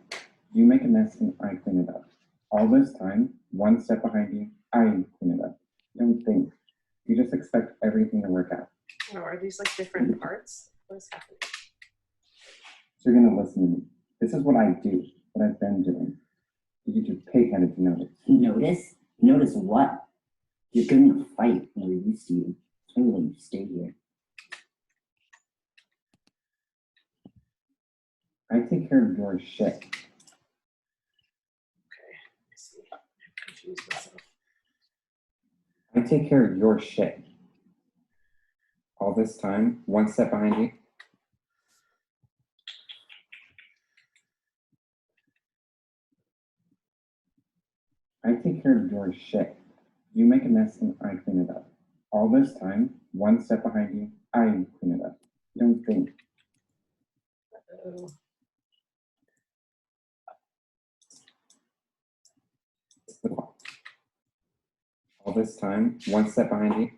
You make a mess and I clean it up. All this time, one step behind you, I clean it up. You don't think. You just expect everything to work out. Oh, are these like different parts? What is happening? So you're gonna listen to me. This is what I do, what I've been doing. You get pig-headed to notice. Notice? Notice what? You're gonna fight when we release you. Totally you stay here. I take care of your shit. Okay, I see. I'm confused myself. I take care of your shit. All this time, one step behind you. I take care of your shit. You make a mess and I clean it up. All this time, one step behind you, I clean it up. You don't think. Oh, All this time, one step behind you.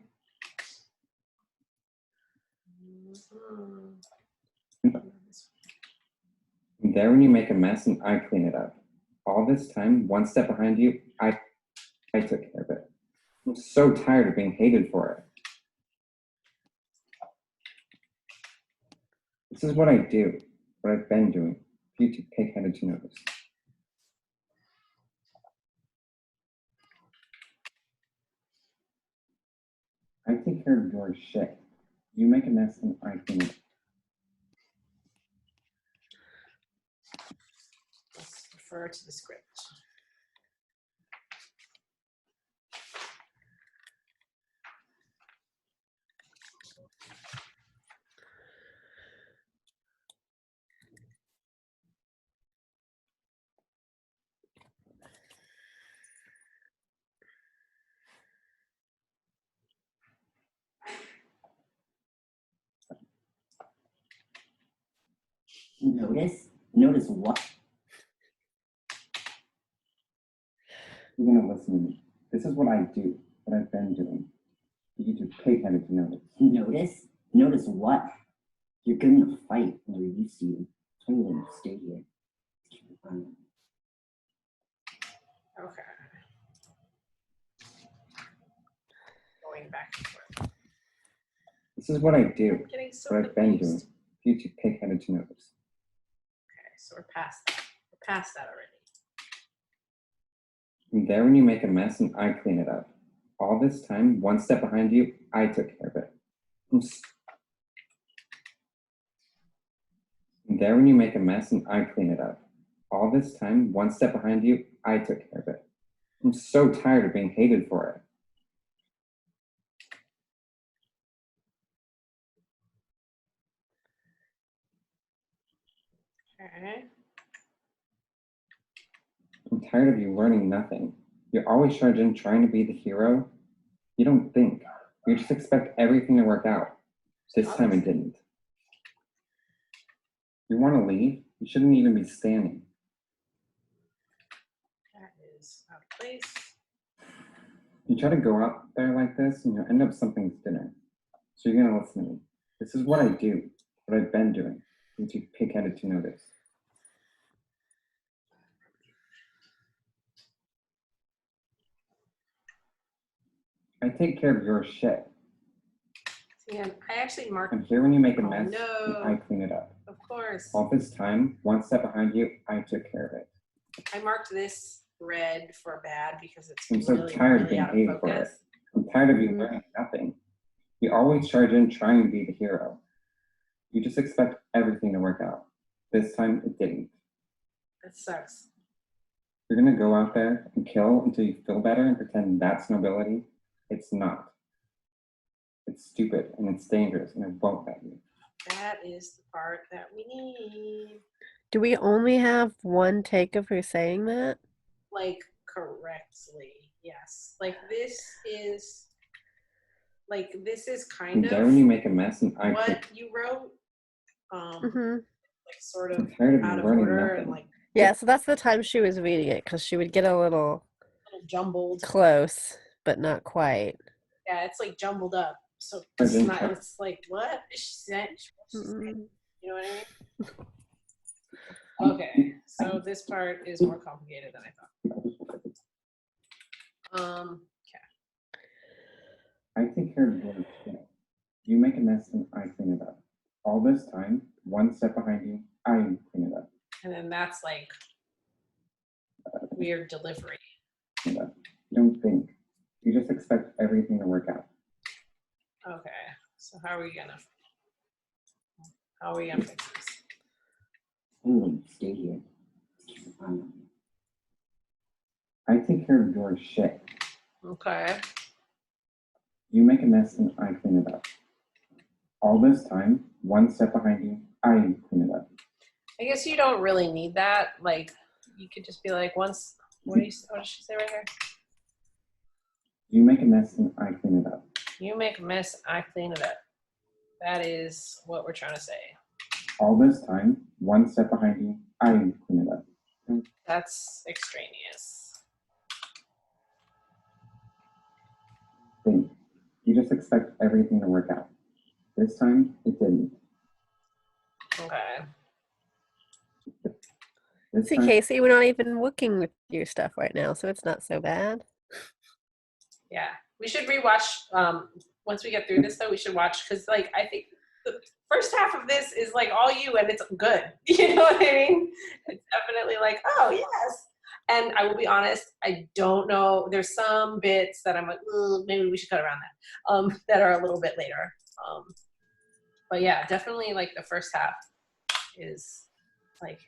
And there when you make a mess and I clean it up. All this time, one step behind you, I took care of it. I'm so tired of being hated for it. This is what I do, what I've been doing, for you too pig-headed to notice. I take care of your shit. You make a mess and I clean it up. Let's refer to the script. Notice what? You're gonna listen to me. This is what I do, what I've been doing. You need to pay attention to notice. Notice what? You're good in a fight and we're used to you. Can't even stay here. Okay. Going back and forth. This is what I do, I'm getting so what I've been doing. confused. You need to pay attention to notice. Okay, so we're past that. We're past that already. I'm there when you make a mess and I clean it up. All this time, one step behind you, I took care of it. I'm there when you make a mess and I clean it up. All this time, one step behind you, I took care of it. I'm so tired of being hated for it. Okay. I'm tired of you learning nothing. You're always charged in trying to be the hero. You don't think. You just expect everything to work out. This time it didn't. You want to leave? You shouldn't even be standing. That is out of place. You try to go out there like this and you'll end up something's dinner. So you're gonna listen to me. This is what I do, what I've been doing. You need to pay attention to notice. I take care of your shit. See, and I actually marked. I'm here when you make a Oh, mess no. and I clean it up. Of course. All this time, one step behind you, I took care of it. I marked this red for bad because it's I'm so really, tired of really being out of hated for it. focus. I'm tired of you learning nothing. You always charge in trying to be the hero. You just expect everything to work out. This time it didn't. That sucks. You're gonna go out there and kill until you feel better and pretend that's nobility. It's not. It's stupid and it's dangerous and it won't let you. That is the part that we need. Do we only have one take of her saying that? Like correctly, yes. Like this is I'm kind there of when you make a mess and I what take. you wrote. Mm-hmm. Like sort of I'm tired of out you of learning order nothing. and like Yeah, so that's the time she was reading it because she would get a little jumbled. close, but not quite. Yeah, it's like jumbled up. So I it's didn't not. check. It's like what is she saying? Mm-mm. You know what I mean? Okay, so this part is more complicated than I thought. Okay. I take care of your shit. You make a mess and I clean it up. All this time, one step behind you, I clean it up. And then that's like weird delivery. Clean it up. You don't think. You just expect everything to work out. Okay, so how are we gonna fix this? Stay here. I take care of your shit. Okay. You make a mess and I clean it up. All this time, one step behind you, I clean it up. I guess you don't really need that. Like you could just be like once. What does she say right here? You make a mess and I clean it up. You make a mess, I clean it up. That is what we're trying to say. All this time, one step behind you, I clean it up. That's extraneous. Think. You just expect everything to work out. This time, it didn't. Okay. This See, time, Casey, we're not even looking with your stuff right now, so it's not so bad. Yeah. We should rewatch. Once we get through this, though, we should watch because, like, I think the first half of this is like all you, and it's good. You know what I mean? It's definitely like, oh yes. And I will be honest, I don't know. There's some bits that I'm like, maybe we should cut around that. That are a little bit later. But yeah, definitely like the first half is like,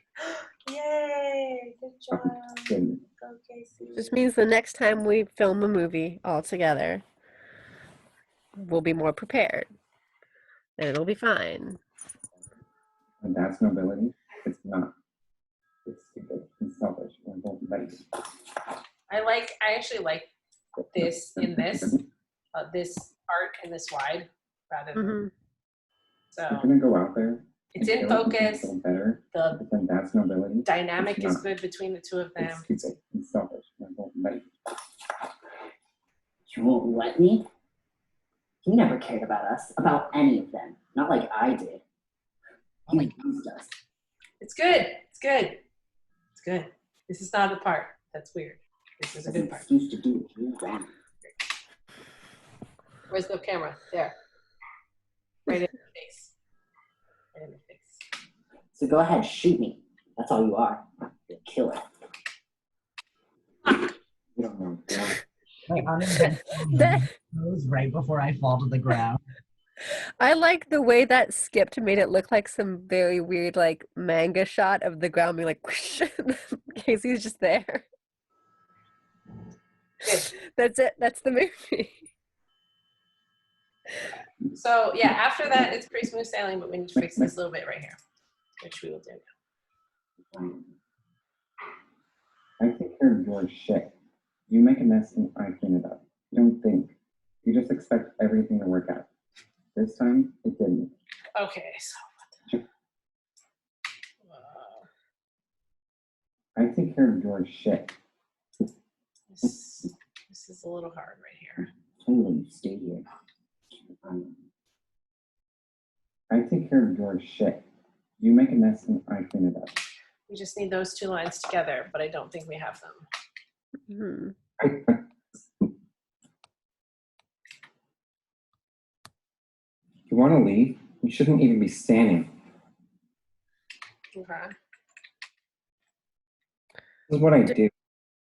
yay, good job, Didn't. go Casey. Just means the next time we film a movie all together, we'll be more prepared. And it'll be fine. And that's nobility. It's not. It's stupid and selfish. And both ready. I actually like this in this arc and this wide rather than Hmm. so You're gonna go out there. it's and in kill it and focus. feel better. The But then that's nobility. dynamic It's is not. good between the two of them. It's stupid and selfish. And both ready. You won't let me? You never cared about us, about any of them. Not like I did. You used us. It's good. It's good. It's good. This is not the part that's weird. This is a As an good part. excuse to do what you want. Where's the camera? There. Right in the face. Right in the face. So go ahead, shoot me. That's all you are. You're a killer. You don't know. You don't. I unintentionally That- nose right before I fall to the ground. I like the way that skipped made it look like some very weird like manga shot of the ground being like whoosh. Casey's just there. Good. That's it. That's the movie. So yeah, after that it's pretty smooth sailing, but we need to fix this little bit right here, which we will do. I take care of your shit. You make a mess and I clean it up. You don't think. You just expect everything to work out. This time, it didn't. Okay, so I take care of your shit. this is a little hard right here. Totally, stay here. I take care of your shit. You make a mess and I clean it up. We just need those two lines together, but I don't think we have them. Hmm. You want to leave? You shouldn't even be standing. Okay. This is what I do,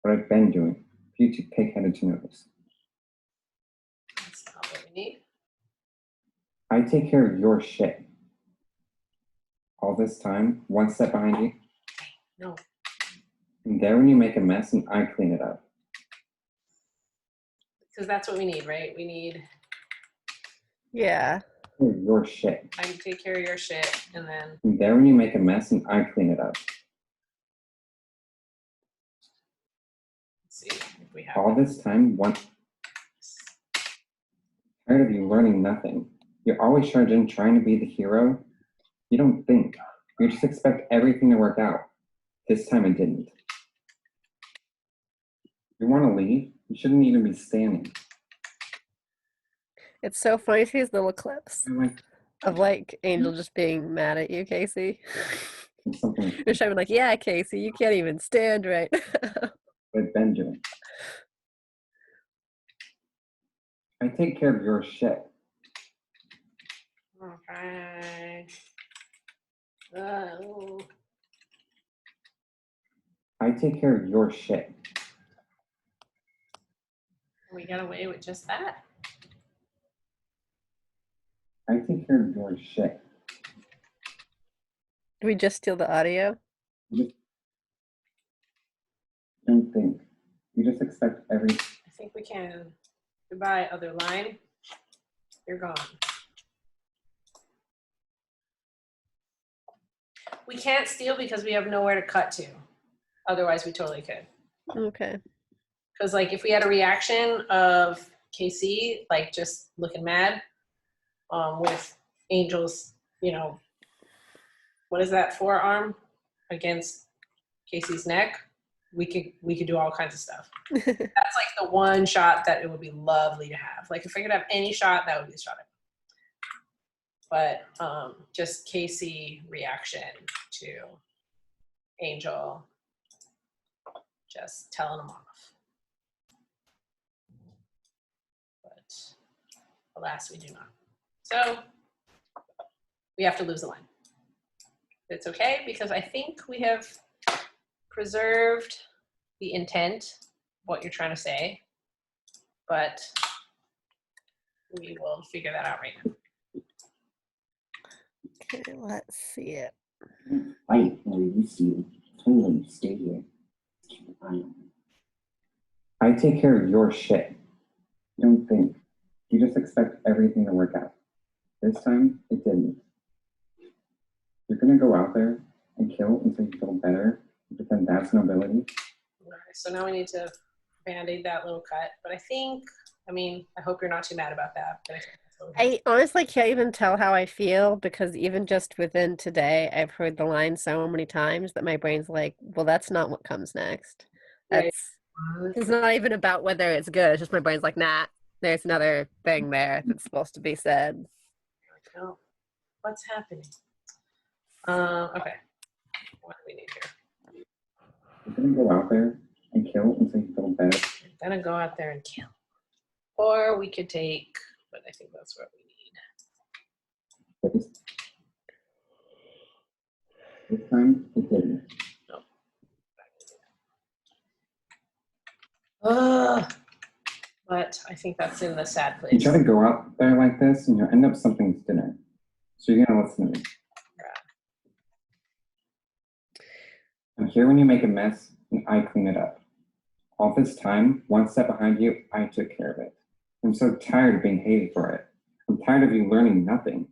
what I've been doing. For you too pig-headed to notice. That's not what we need. I take care of your shit. All this time, one step behind you, No. and there when you make a mess and I clean it up. Because that's what we need, right? We need Yeah. Your shit. I can take care of your shit and then And there when you make a mess and I clean it up. let's see if we have All this time, one tired of you learning nothing. You're always charged in trying to be the hero. You don't think. You just expect everything to work out. This time it didn't. You want to leave? You shouldn't even be standing. It's so funny to see these little clips I'm like, of like Angel just being mad at you, Casey. something Just having like, yeah, Casey, you can't even stand right now. I've been doing. I take care of your shit. okay. I take care of your shit. We got away with just that. I take care of your shit. Did we just steal the audio? You don't think. You just expect every. I think we can. Goodbye, other line. You're gone. We can't steal because we have nowhere to cut to. Otherwise, we totally could. Okay. Because, like, if we had a reaction of KC, like, just looking mad, with Angel's, you know, what is that, forearm against Casey's neck, we could do all kinds of stuff. That's like the one shot that it would be lovely to have. Like, if I could have any shot, that would be the shot. But just Casey reaction to Angel just telling him off. But alas, we do not. So we have to lose the line. It's okay because I think we have preserved the intent, what you're trying to say, but we will figure that out right now. Okay, let's see it. Fight or release you. Told him to stay here. Keep an eye on him. I take care of your shit. Don't think. You just expect everything to work out. This time, it didn't. You're gonna go out there and kill until you feel better and pretend that's nobility. Okay, so now we need to band-aid that little cut. But I mean, I hope you're not too mad about that. But I think that's what we have. I honestly can't even tell how I feel because even just within today, I've heard the line so many times that my brain's like, well, that's not what comes next. Yeah, That's it's not even about whether it's good. It's just my brain's like, nah, there's another thing there that's supposed to be said. No. What's happening? Okay. What do we need here? You're gonna go out there and kill until you feel better. We're gonna go out there and kill. Or we could take, but I think that's what we need. This time, it didn't. But I think that's in the sad You place. try to go out there like this and you'll end up something's dinner. So you're gonna listen to me. I'm here when you make a mess and I clean it up. All this time, one step behind you, I took care of it. I'm so tired of being hated for it. I'm tired of you learning nothing.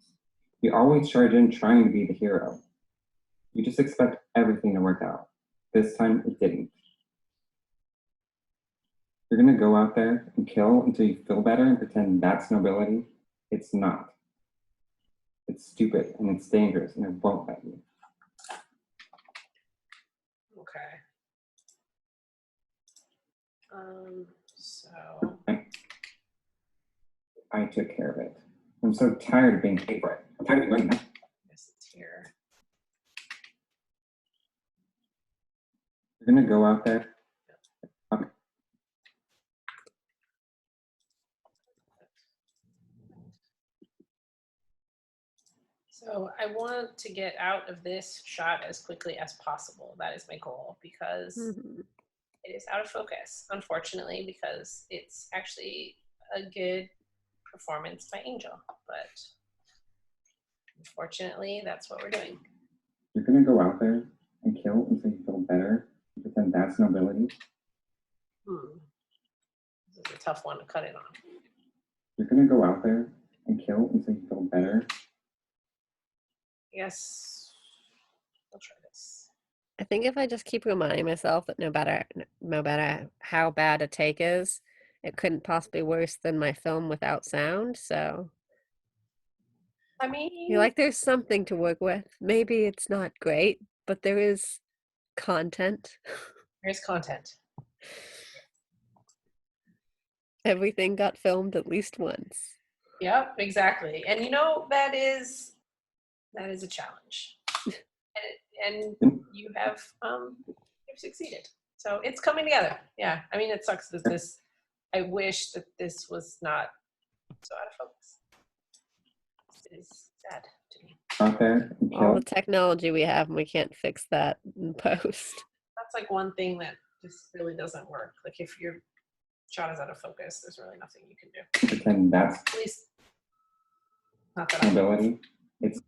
You always charge in trying to be the hero. You just expect everything to work out. This time, it didn't. You're gonna go out there and kill until you feel better and pretend that's nobility. It's not. It's stupid and it's dangerous and it won't let you. Okay. So I took care of it. I'm so tired of being hated for it. I'm tired of learning that. I guess it's here. You're gonna go out there. So I want to get out of this shot as quickly as possible. That is my goal because Mhm. it is out of focus, unfortunately, because it's actually a good performance by Angel. But unfortunately, that's what we're doing. You're gonna go out there and kill until you feel better and pretend that's nobility. This is a tough one to cut it on. You're gonna go out there and kill until you feel better. Yes, I'll try this. I think if I just keep reminding myself that no matter how bad a take is, it couldn't possibly be worse than my film without sound. So I mean, you're like, there's something to work with. Maybe it's not great, but there is content. here's content. Everything got filmed at least once. Yep, exactly. And that is a challenge. and you have you've succeeded. So it's coming together. Yeah. I mean, it sucks that this. I wish that this was not so out of focus. It is sad to me. Out there and All the kill. technology we have, and we can't fix that in post. That's like one thing that just really doesn't work. Like if your shot is out of focus, there's really nothing you can do. Pretend that's At least not that I know. nobility. It's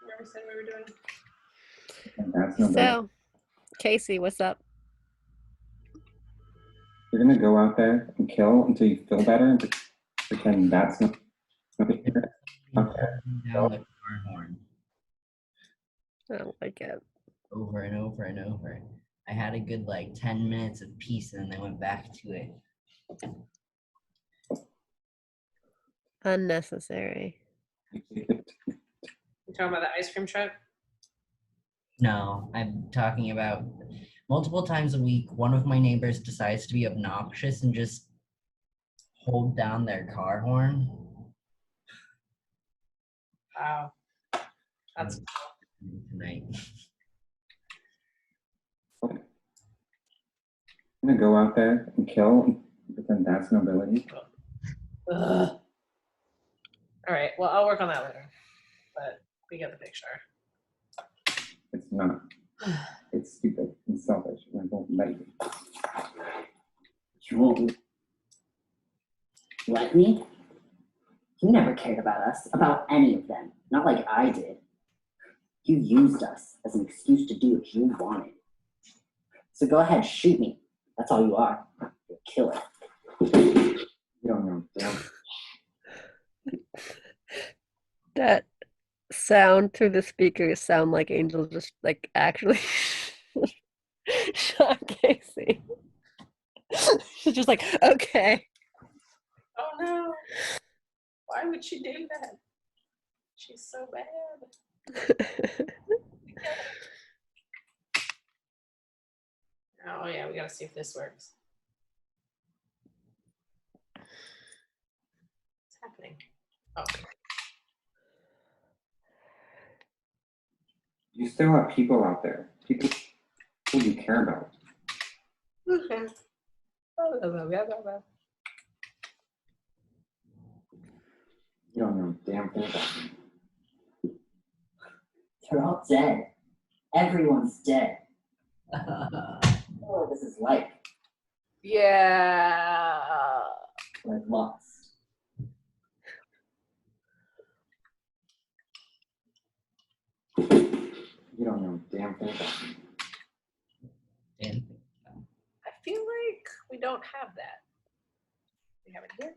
Where we said we were doing. pretend that's nobility. So, Casey, what's up? You're gonna go out there and kill until you feel better and pretend that's nobility. Okay. Down the car horn I don't like it. over and over and over. I had a good 10 minutes of peace and then I went back to it. Unnecessary. You talking about the ice cream truck? No, I'm talking about multiple times a week, one of my neighbors decides to be obnoxious and just hold down their car horn. Wow. That's Tonight. I'm gonna go out there and kill and pretend that's nobility. ugh. All right. Well, I'll work on that later. But we get the picture. It's not. It's stupid and selfish and I won't let you. You won't Let me? You never cared about us, about any of them. Not like I did. You used us as an excuse to do what you wanted. So go ahead, shoot me. That's all you are. You're a killer. You don't know damn. That sound through the speakers sound like Angel just like actually shot Casey. She's just like, okay. Oh no. Why would she do that? She's so bad. Oh yeah, we gotta see if this works. What's happening? Oh. You still have people out there. People who you care about. Okay. You don't know damn thing about them. They're all dead. Everyone's dead. Oh, this is like. Yeah. Like lost. You don't know damn thing about them. Dan. I feel like we don't have that. We have it here.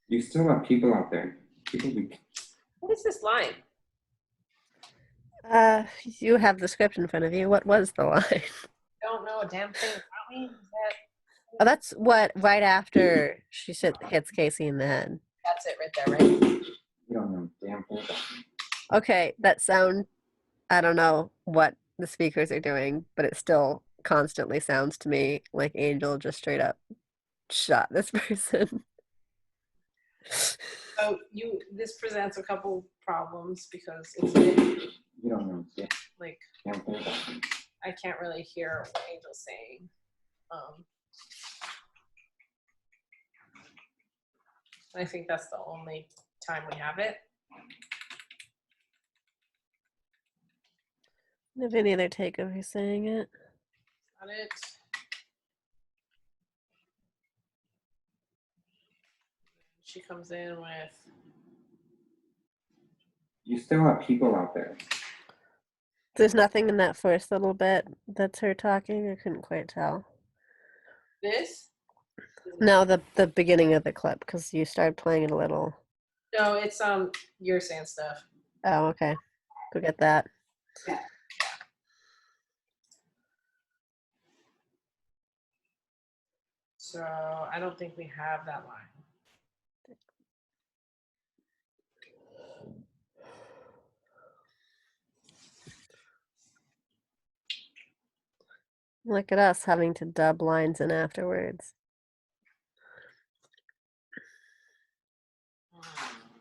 You still have people out there. People who What is this line? You have the script in front of you. What was the line? Don't know a damn thing about me. Is that? Oh, that's what right after she hits Casey in the head. That's it right there, right? you don't know damn thing about them. Okay, that sound, I don't know what the speakers are doing, but it still constantly sounds to me like Angel just straight up shot this person. So this presents a couple problems because it's You don't know like damn thing about them. I can't really hear what Angel's saying. I think that's the only time we have it. Have any other take of her saying it? Got it. She comes in with You still have people out there. There's nothing in that first little bit that's her talking. I couldn't quite tell. this. No, the beginning of the clip because you started playing it a little. No, it's you're saying stuff. Oh, okay. Forget that. So I don't think we have that line. Look at us having to dub lines in afterwards.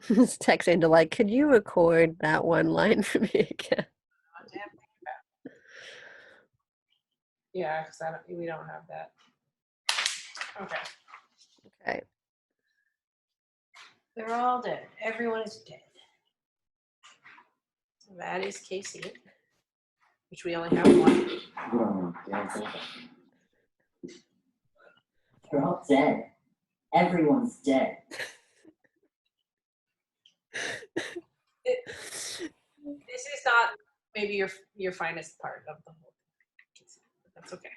Just text Angel like, could you record that one line for me again? Yeah, because we don't have that. Okay. Okay. They're all dead. Everyone is dead. So that is Casey, which we only have one. You don't know damn thing about them. They're all dead. Everyone's dead. This is not maybe your finest part of the whole thing. But that's okay.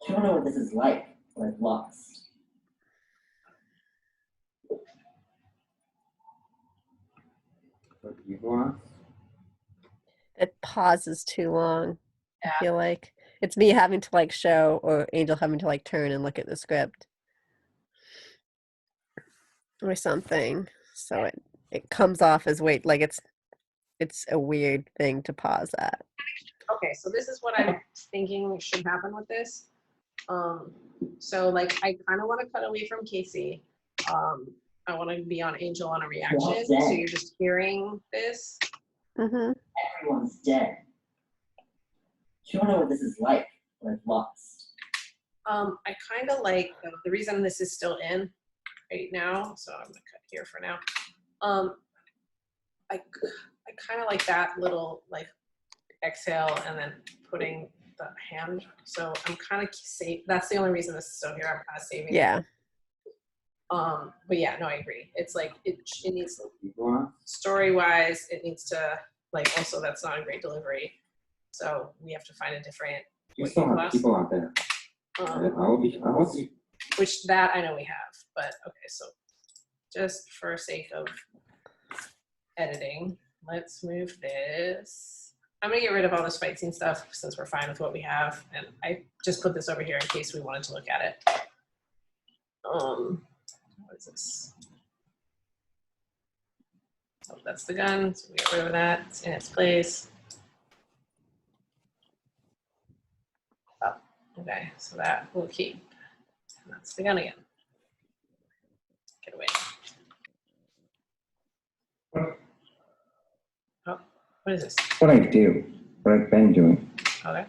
You don't know what this is like lost. But you lost. It pauses too long. Yeah. I feel like it's me having to like show or Angel having to like turn and look at the script or something. So it comes off as wait, like it's a weird thing to pause at. Okay, so this is what I'm thinking should happen with this. So like I kind of want to cut away from Casey. I want to be on Angel on a reaction. So you're just hearing this. Mm-hmm. Everyone's dead. You don't know what this is like lost. I kind of like the reason this is still in right now. So I'm gonna cut here for now. I kind of like that little like exhale and then putting the hand. So I'm kind of safe. That's the only reason this is still here. I'm kind of saving. Yeah. But yeah, no, I agree. It's like it needs People are. story wise. It needs to like also that's not a great delivery. So we have to find a different. You what still you have lost. people out there. I will see. Which that I know we have, but okay. So just for sake of editing, let's move this. I'm gonna get rid of all this fight scene stuff since we're fine with what we have, and I just put this over here in case we wanted to look at it. What is this? Oh, that's the gun. So we get rid of that. It's in its place. Oh, okay, so that we'll keep. And that's the gun again. Get away. Oh, what is this? What I do. What I've been doing. Okay.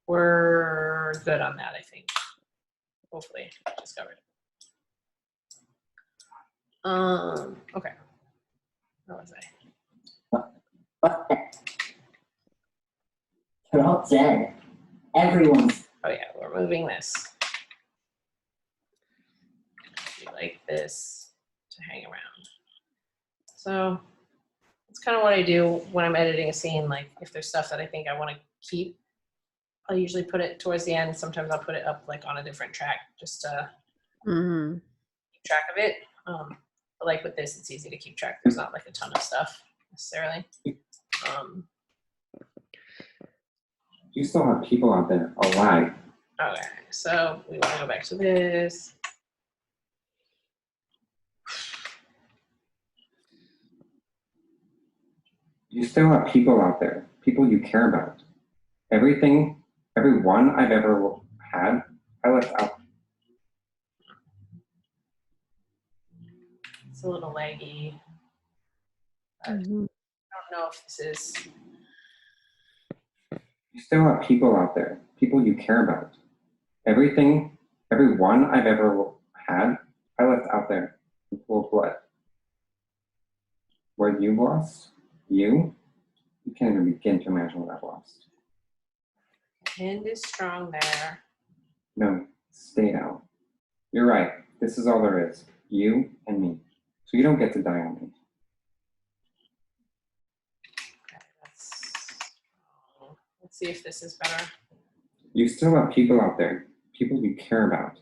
We're good on that, I think. Hopefully, discovered. Okay. Where was I? What the? They're all dead. Everyone's. Oh yeah, we're moving this. We like this to hang around. So it's kind of what I do when I'm editing a scene. Like if there's stuff that I think I want to keep, I'll usually put it towards the end. Sometimes I'll put it up like on a different track just to Mm-hmm. keep track of it. But like with this, it's easy to keep track. There's not like a ton of stuff necessarily. You still have people out there alive. Okay, so we want to go back to this. You still have people out there. People you care about. Everyone I've ever had, I left out. It's a little laggy. I Mm-hmm. don't know if this is. You still have people out there. People you care about. Everyone I've ever had, I left out there in full of blood. What you've lost, you can't even begin to imagine what I've lost. Hand is strong there. No, stay down. You're right. This is all there is. You and me. So you don't get to die on me. Okay, let's see if this is better. You still have people out there. People you care about.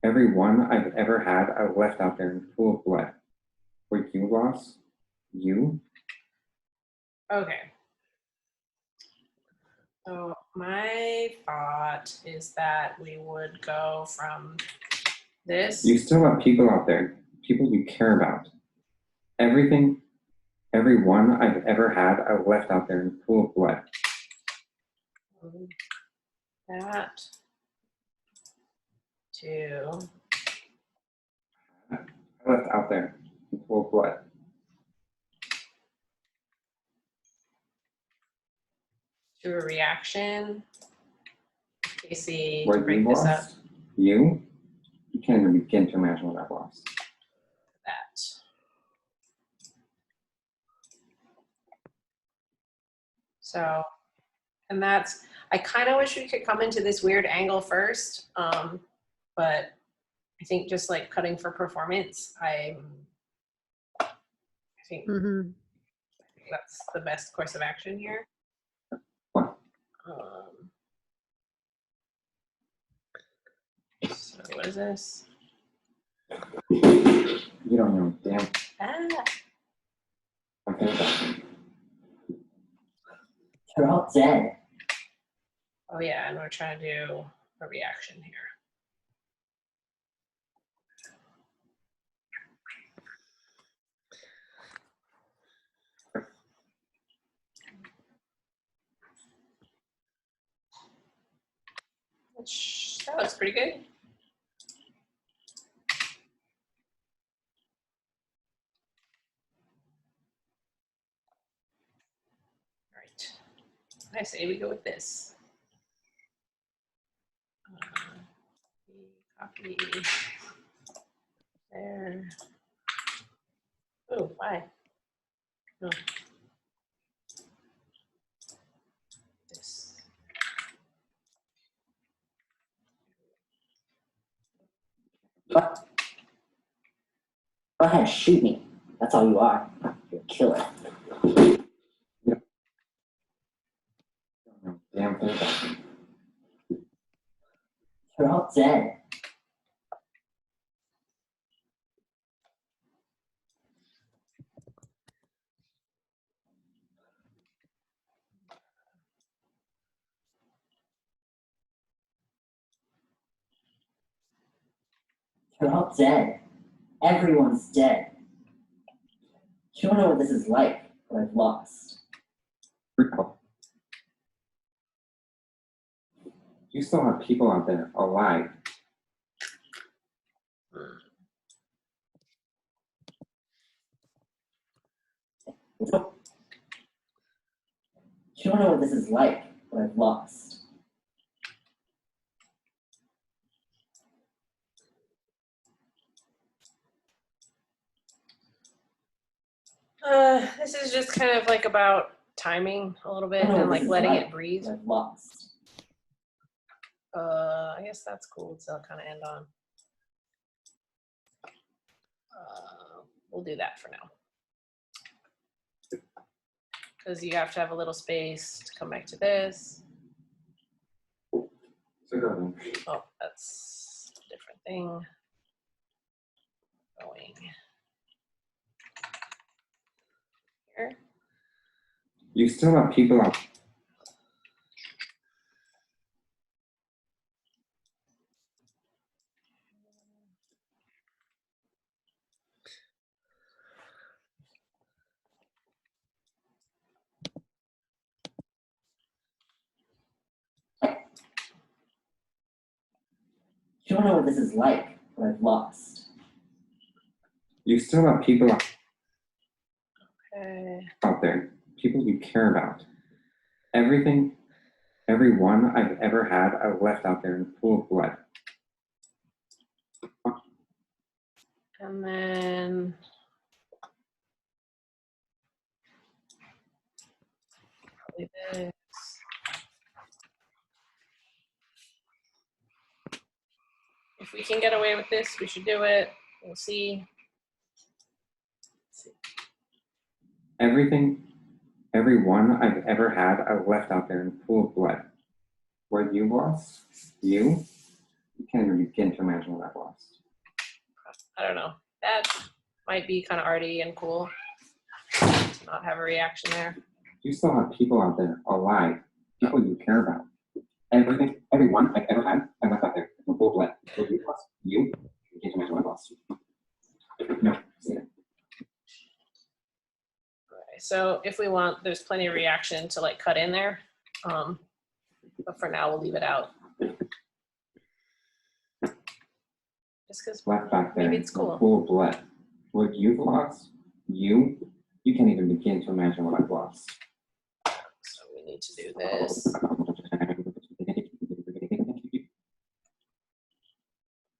Everyone I've ever had, I left out there full of blood. What you lost, you. Okay. So my thought is that we would go from this. You still have people out there. People you care about. Everyone I've ever had, I left out there full of blood. That to I left out there full of blood. a reaction. Casey, What break you this up. lost, you can't even begin to imagine what I've lost. That. So, and that's, I kind of wish we could come into this weird angle first, but I think just like cutting for performance, I think Mm-hmm. that's the best course of action here. What? So what is this? You don't know, damn. Ah, Okay. They're all dead. oh yeah, and we're trying to do a reaction here. That looks pretty good. All right. I say we go with this. Copy there. Oh, why? Oh. Go ahead, shoot me. That's all you are. You're a killer. Damn thing about me. You're all dead. You're all dead. Everyone's dead. You don't know what this is like, but I've lost. Rico. You still have people out there alive. You don't know what this is like, but I've lost. This is just kind of like about timing a little bit I don't know and what like this is letting like, it breathe. but I've lost. I guess that's cool to kind of end on. We'll do that for now. Because you have to have a little space to come back to this. So go then. Oh, that's a different thing. Going here. You still have people out. You don't know what this is like, but I've lost. You still have people Okay. out there. People you care about. Everything, everyone I've ever had, I left out there in a pool of blood. And then probably this. If we can get away with this, we should do it. We'll see. Everything, everyone I've ever had, I left out there in a pool of blood. What you lost, you can't even begin to imagine what I've lost. I don't know. That might be kind of arty and cool to not have a reaction there. You still have people out there alive, people you care about. Everything, everyone I've ever had, I left out there in a pool of blood. What you lost, you can't imagine what I've lost. No, see it. Okay, so if we want, there's plenty of reaction to like cut in there. But for now, we'll leave it out. Just because Left back there maybe in it's a cool. pool of blood. What you've lost, you can't even begin to imagine what I've lost. So we need to do this.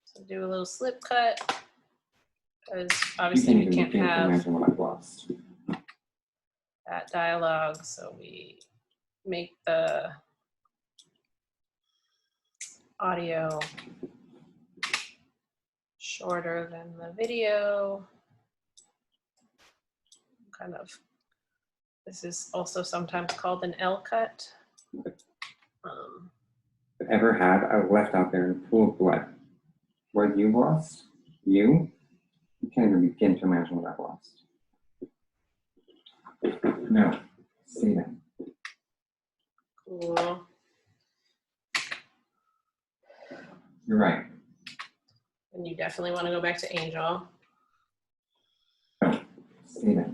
So do a little slip cut. Because obviously we even can't begin to have imagine what I've lost. that dialogue. So we make the audio shorter than the video. Kind of, this is also sometimes called an L cut. I've ever had, I left out there in a pool of blood. What you lost, you can't even begin to imagine what I've lost. No, see that. Cool. You're right. And you definitely want to go back to Angel. No, see that.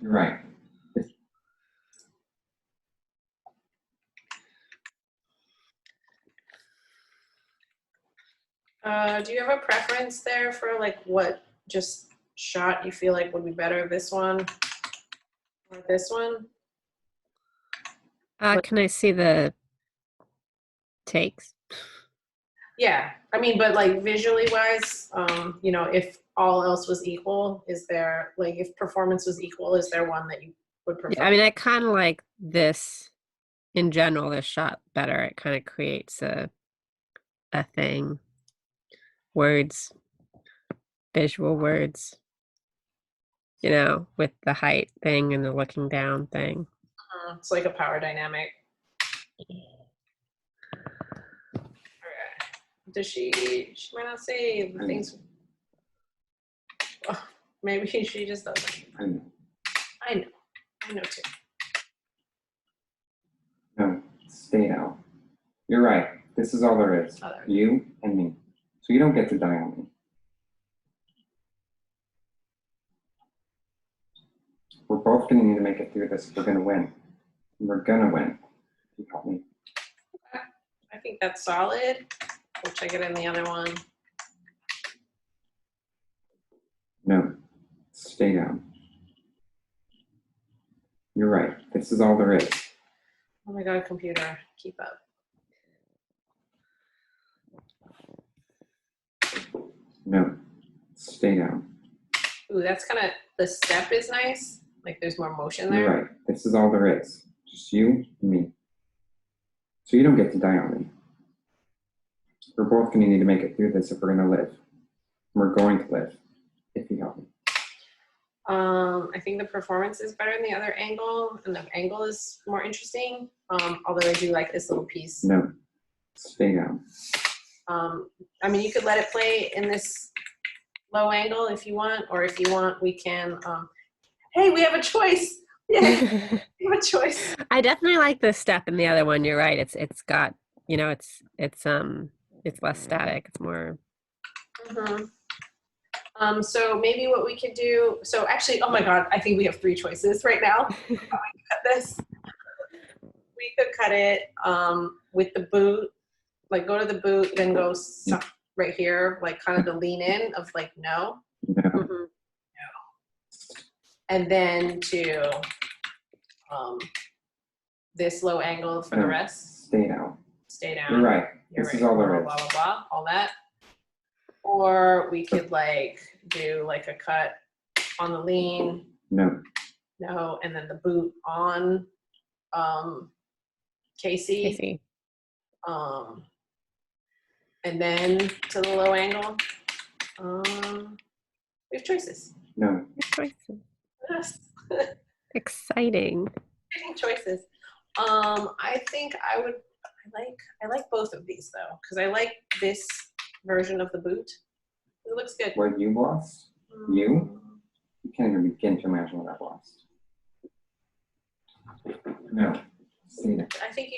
You're right. Do you have a preference there for like what just shot you feel like would be better, this one or this one? Can I see the takes? Yeah, I mean, but like visually wise, you know, if all else was equal, is there like if performance was equal, is there one that you would prefer? Yeah, I mean, I kind of like this in general, this shot better. It kind of creates a thing words, visual words, you know, with the height thing and the looking down thing. It's like a power dynamic. Does she might not say the things. Oh, maybe she just doesn't. I know. I know too. No, stay out. You're right. This is all there is. Oh, there. You and me. So you don't get to die on me. We're both gonna need to make it through this if we're gonna win. And we're gonna win. You help me. I think that's solid. We'll check it in the other one. No, stay down. You're right. This is all there is. Oh my god, computer, keep up. No, stay down. Ooh, that's kind of, the step is nice. Like there's more motion there. You're right. This is all there is. Just you and me. So you don't get to die on me. We're both going to need to make it through this if we're going to live. We're going to live if you help me. I think the performance is better in the other angle, and the angle is more interesting. Although I do like this little piece. No, stay down. I mean, you could let it play in this low angle if you want, or if you want, we can. Hey, we have a choice. Yeah, we have a choice. I definitely like the step in the other one. You're right. It's got, you know, it's less static. It's more. So maybe what we could do. So actually, oh my God, I think we have 3 choices right now. How we cut this. We could cut it with the boot. Like go to the boot, then go right here, like kind of the lean in of like no. No, And then to this low angle for the rest. stay down. Stay down. You're right. You're This right. is all there Blah, is. blah, blah, all that. Or we could like do like a cut on the lean, No, no, and then the boot on Casey. Casey. And then to the low angle. We have choices. no. Choices. Yes. Exciting. Making choices. I think I like both of these though, because I like this version of the boot. It looks good. What you lost? You? You can't even begin to imagine what I've lost. No, stay down. I think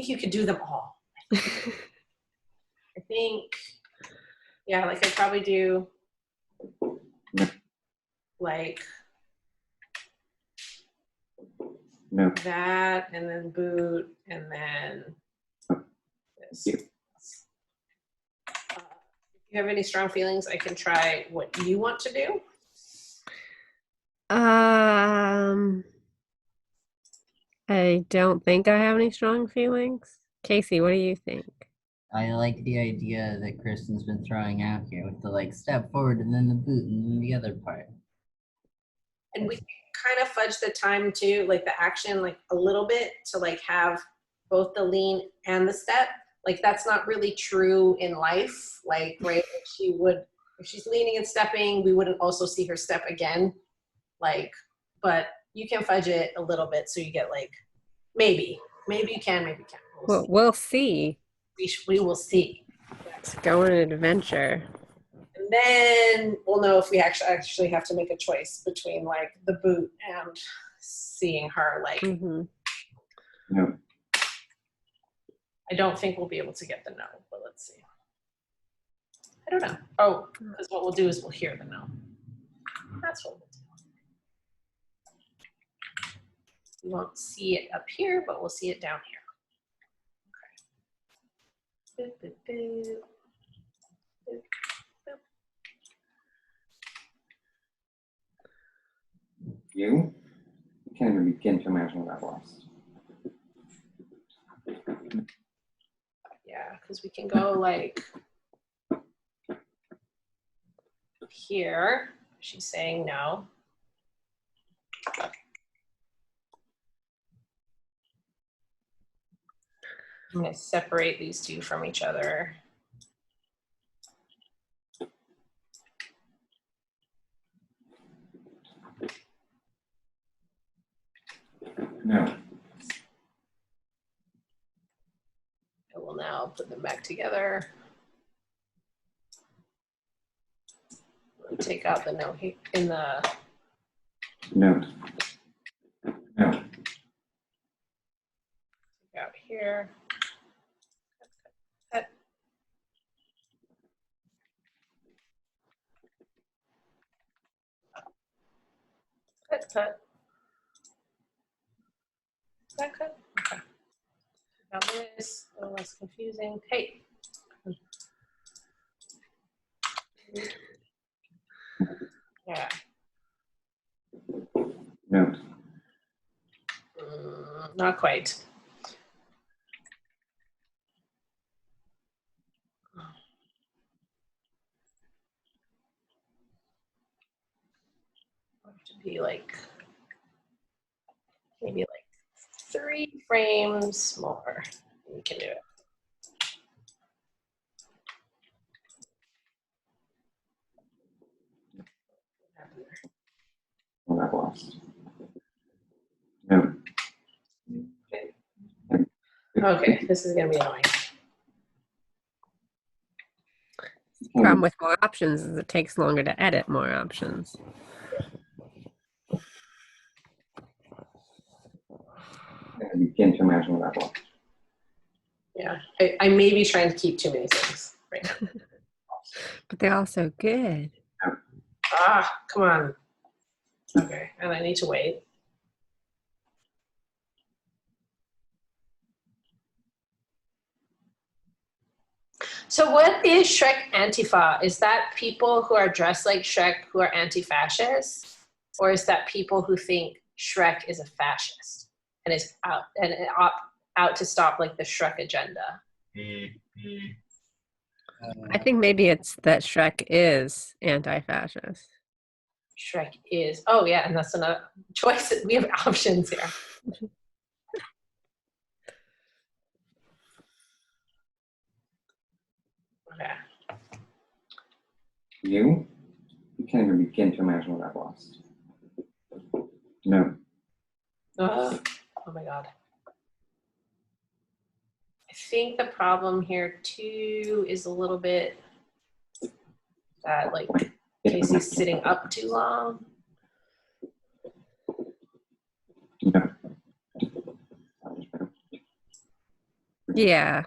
you could do them all. I think, yeah, like I'd probably do like No, that, and then boot, and then this. You. If you have any strong feelings, I can try what you want to do. I don't think I have any strong feelings. Casey, what do you think? I like the idea that Kristen's been throwing out here with the like step forward and then the boot and then the other part. And we kind of fudge the time too, like the action, like a little bit to like have both the lean and the step. Like that's not really true in life. Like, right, if she's leaning and stepping, we wouldn't also see her step again. Like, but you can fudge it a little bit so you get like, maybe you can, maybe you can't. Well, we'll see. We will see. Let's go on an adventure. And then we'll know if we actually have to make a choice between like the boot and seeing her like. Mhm. no. I don't think we'll be able to get the no, but let's see. I don't know. Oh, because what we'll do is we'll hear the no. That's what we'll do. We won't see it up here, but we'll see it down here. Okay. Boop, boop, boop. Boop, boop. You? You can't even begin to imagine what I've lost. Yeah, because we can go like here. She's saying no. I'm going to separate these two from each other. No. I will now put them back together. Take out the note in the No. No. out here. Cut. Cut, cut. Cut, cut. Okay. Now this, a little less confusing. Hey. Yeah. No. Not quite. Have to be like maybe like 3 frames more. You can do it. Oh, I've lost. No. Okay, this is gonna be annoying. Problem with more options is it takes longer to edit more options. I begin to imagine what I've lost. Yeah, I may be trying to keep too many things right now. But they're all so good. Ah, come on. Okay, and I need to wait. So what is Shrek Antifa? Is that people who are dressed like Shrek who are anti-fascist? Or is that people who think Shrek is a fascist and is out to stop like the Shrek agenda? I think maybe it's that Shrek is anti-fascist. Shrek is, oh yeah, and that's another choice. We have options here. Okay. You can't even begin to imagine what I've lost. No. Oh my God. I think the problem here too is a little bit that like Casey's sitting up too long. No. Yeah.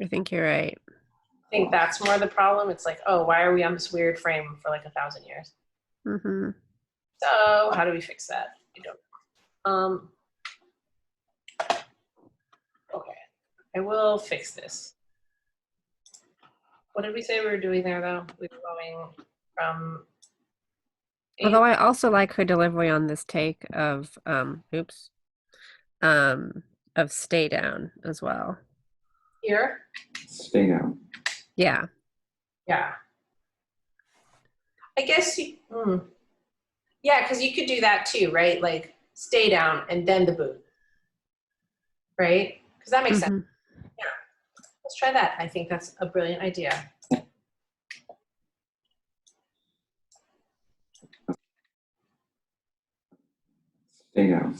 I think you're right. I think that's more the problem. It's like, oh, why are we on this weird frame for like 1,000 years? Mm-hmm. So how do we fix that? I don't. Okay, I will fix this. What did we say we were doing there though? We were going from. Although I also like her delivery on this take of of Stay Down as well. Here? Stay down. Yeah. Yeah. I guess you, yeah, because you could do that too, right? Like stay down and then the boot, right? Because that makes sense. Mhm. Yeah. Let's try that. I think that's a brilliant idea. Stay down.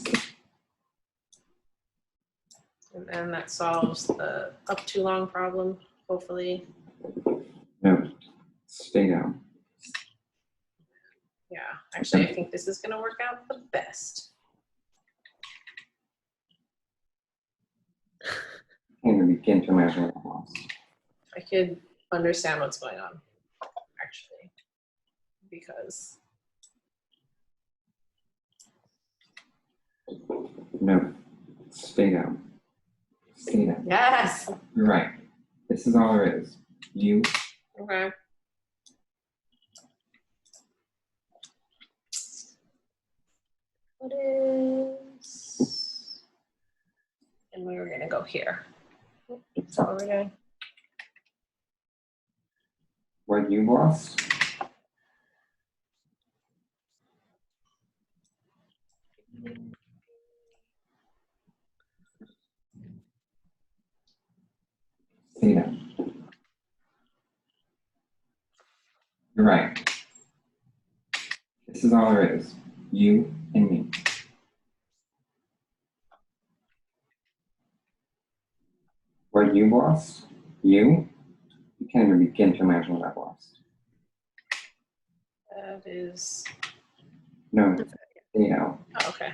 And then that solves the up too long problem, hopefully. No. Stay down. Yeah, actually, I think this is going to work out the best. Can't even begin to imagine what I've lost. I could understand what's going on, actually, because No. Stay down. Stay down. yes. You're right. This is all there is. You. Okay. What is, and we were going to go here. That's what we're doing. What you lost? Stay down. You're right. This is all there is. You and me. What you lost? You? You can't even begin to imagine what I've lost. That is, No, you know. oh, okay.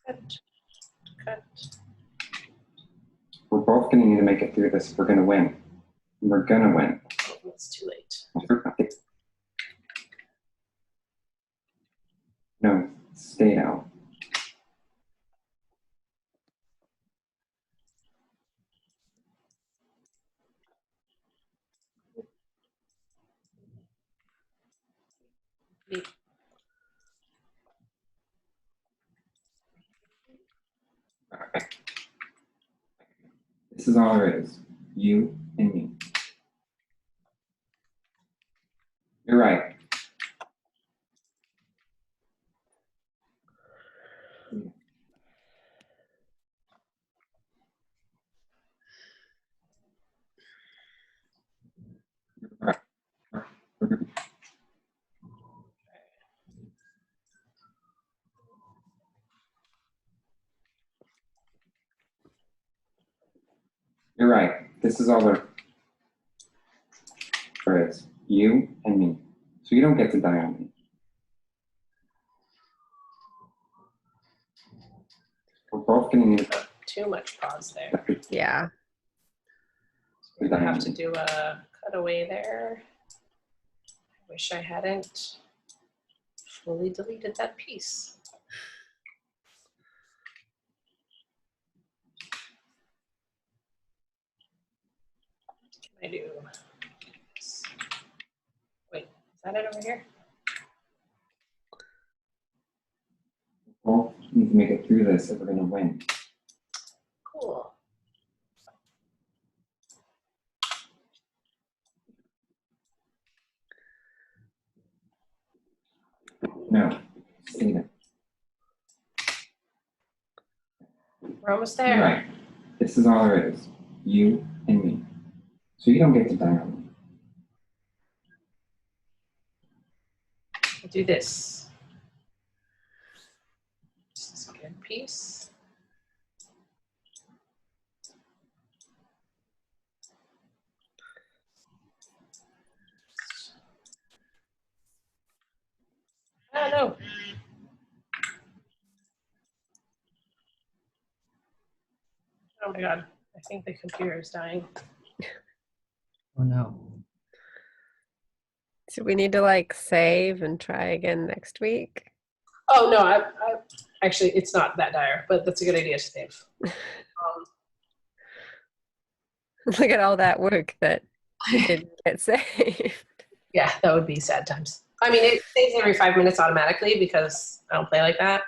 Cut, cut. We're both gonna need to make it through this if we're gonna win. We're gonna win. Oh, it's too late. No, stay now. Okay. This is all there is. You and me. You're right. You're right. This is all there is. You and me. So you don't get to die on me. We're both gonna need Too much pause there. Yeah. We're gonna have to do a cutaway there. I wish I hadn't fully deleted that piece. Can I do this? Wait, is that it over here? both need to make it through this if we're gonna win. Cool. No, stay there. We're almost You're there. right. This is all there is. You and me. So you don't get to die on me. We'll do this. This is a good piece. Ah, no. Oh my God. I think the computer is dying. Oh no. So we need to like save and try again next week. Oh no, I actually it's not that dire, but that's a good idea to save. Look at all that work that didn't get saved. Yeah, that would be sad times. I mean, it saves every 5 minutes automatically because I don't play like that.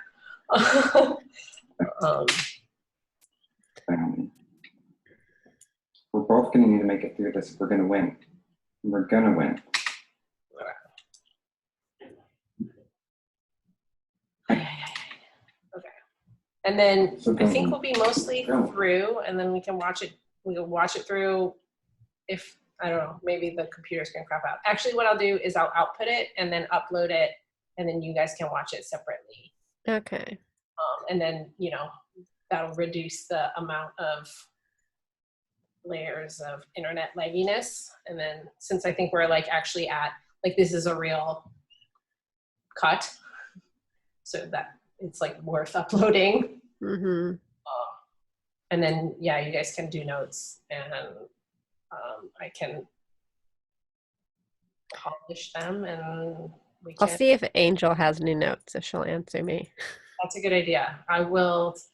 We're both gonna need to make it through this if we're gonna win. We're gonna win. Okay. And then So I think don't- we'll be mostly go. through, and then we can watch it. We'll watch it through. If I don't know, maybe the computer's gonna crap out. Actually, what I'll do is I'll output it and then upload it, and then you guys can watch it separately. Okay. And then that'll reduce the amount of layers of internet lagginess. And then since I think we're like actually at like this is a real cut, so that it's like worth uploading. Mm-hmm. And then yeah, you guys can do notes, and I can publish them, and we I'll can. see if Angel has any notes, if she'll answer me. That's a good idea. I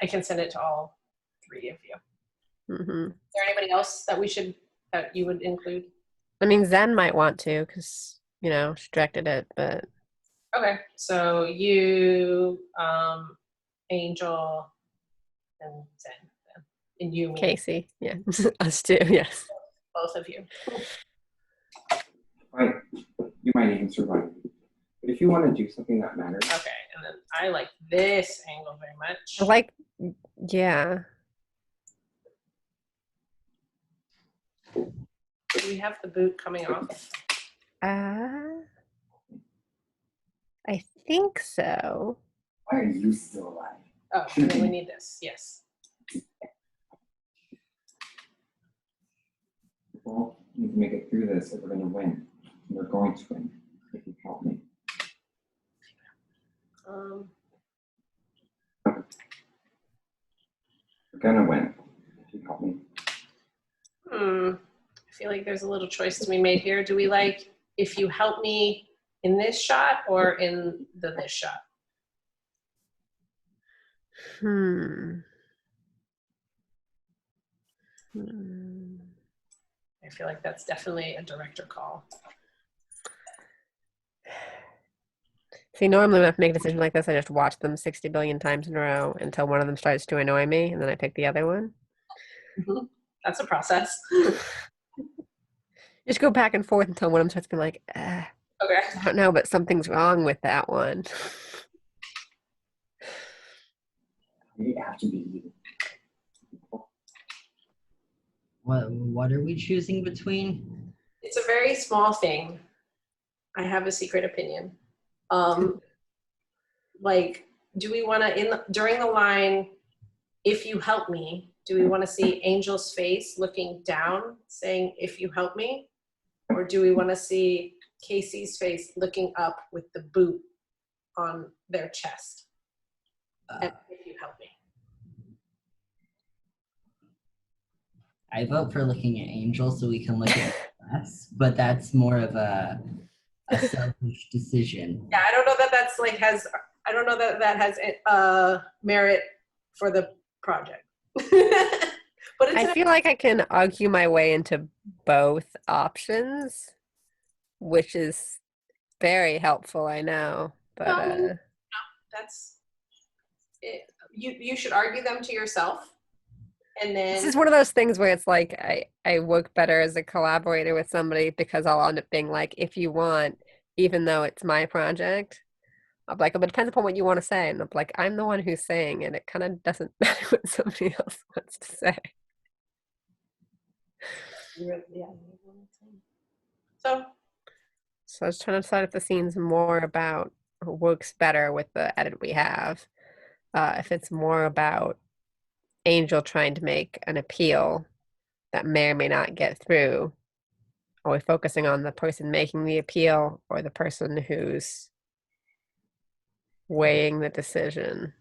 can send it to all three of you. Mm-hmm. Is there anybody else that you would include? I mean, Zen might want to because, she directed it, but Okay, so you, Angel, and Zen, and you, me, Casey. Yeah. Us too, yes. both of you. Right. You might even survive. But if you want to do something that matters, Okay, and then I like this angle very much. I like, yeah. Do we have the boot coming off? I think so. Why are you still alive? Oh, and then we need this. Yes. Well, we need to make it through this if we're going to win. We're going to win if you help me. We're going to win if you help me. I feel like there's a little choice to be made here. Do we like if you help me in this shot or in this shot? Hmm. I feel like that's definitely a director call. See, normally when I make a decision like this, I just watch them 60 billion times in a row until one of them starts to annoy me, and then I pick the other one. That's a process. Just go back and forth until one of them starts being like, Okay. I don't know, but something's wrong with that one. Why did it have to be you? What are we choosing between? It's a very small thing. I have a secret opinion. Like, do we want to, during the line, if you help me, do we want to see Angel's face looking down saying, if you help me? Or do we want to see Casey's face looking up with the boot on their chest? And if you help me. I vote for looking at Angel so we can look at us, but that's more of a selfish decision. Yeah, I don't know that that's like I don't know that that has merit for the project. But it's I feel like I can argue my way into both options, which is very helpful, I know. But that's it. You should argue them to yourself, and this then is one of those things where it's like I work better as a collaborator with somebody because I'll end up being like, if you want, even though it's my project, I'm like, but it depends upon what you want to say. And I'm like, I'm the one who's saying it. It kind of doesn't matter what somebody else wants to say. yeah. So So I was trying to decide if the scene's more about works better with the edit we have. If it's more about Angel trying to make an appeal that may or may not get through. Are we focusing on the person making the appeal or the person who's weighing the decision?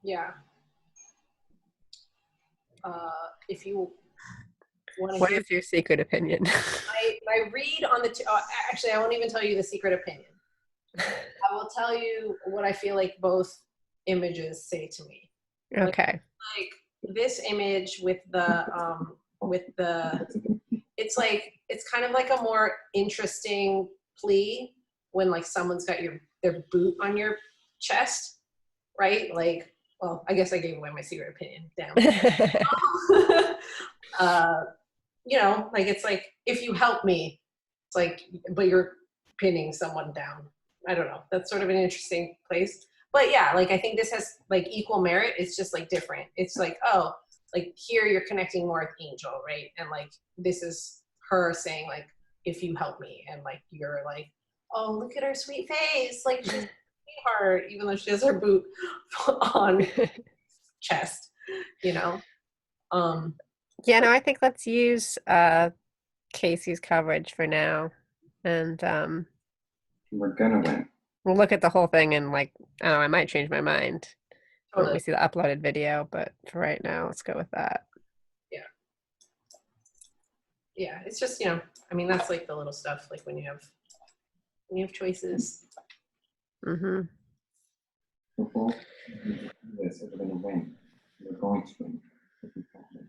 yeah. If you want to What hear is your secret opinion? my read on the actually, I won't even tell you the secret opinion. I will tell you what I feel like both images say to me. Okay. Like this image with the it's like it's kind of like a more interesting plea when like someone's got their boot on your chest, right? Like, well, I guess I gave away my secret opinion. Damn. You know, like it's like if you help me, it's like, but you're pinning someone down. I don't know. That's sort of an interesting place. But yeah, like I think this has like equal merit. It's just like different. It's like, oh, like here you're connecting more with Angel, right? And like this is her saying like, if you help me, and like you're like, oh, look at her sweet face, like she's a sweetheart, even though she has her boot on chest, you know. Yeah, no, I think let's use Casey's coverage for now, and We're gonna win. we'll look at the whole thing and like, I don't know, I might change my mind when we Totally. see the uploaded video, but for right now, let's go with that. Yeah, it's just, you know, I mean, that's like the little stuff, like when you have choices. Mm-hmm. Before we do this, if we're gonna win. We're going to win if you help me.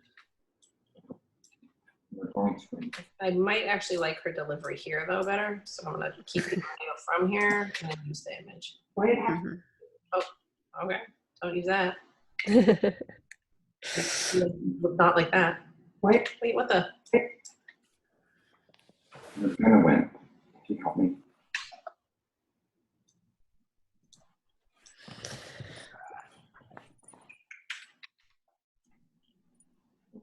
We're going to win. I might actually like her delivery here though better, so I'm gonna keep the audio from here and then use the image. Okay, don't use that. Not like that. Wait, what the? We're gonna win if you help me.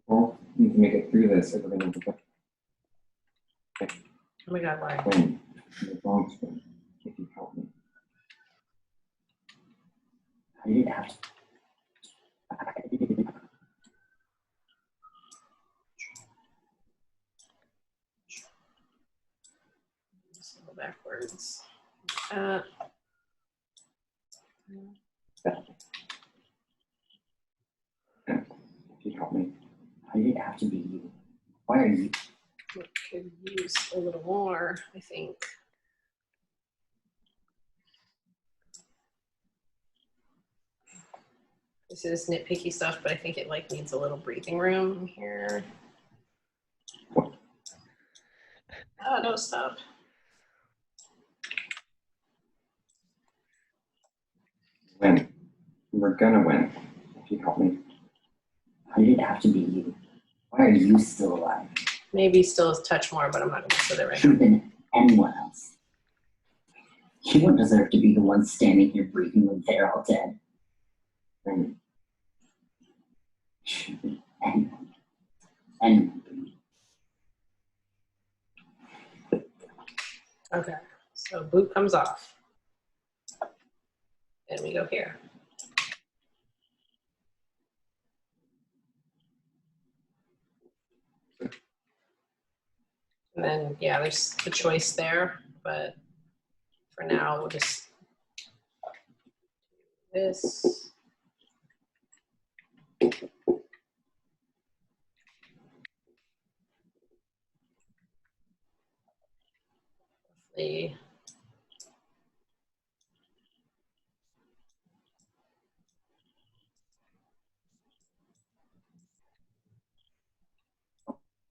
Well, we need to make it through this if we're gonna Oh my God, why? win. We're going to win if you help me. How did it have to? Let's go backwards. If you help me. How did it have to be you? Why are you? It could use a little more, I think. This is nitpicky stuff, but I think it like needs a little breathing room here. Oh, no, stop. Win. We're gonna win. If you help me. How did it have to be you? Why are you still alive? Maybe still a touch more, but I'm not gonna put it right Should now. have been anyone else. You wouldn't deserve to be the one standing here breathing when they're all dead. Win. Should have been anyone. Anyone. Okay, so boot comes off. And we go here. And then, yeah, there's the choice there, but for now, we'll just do this. Hopefully.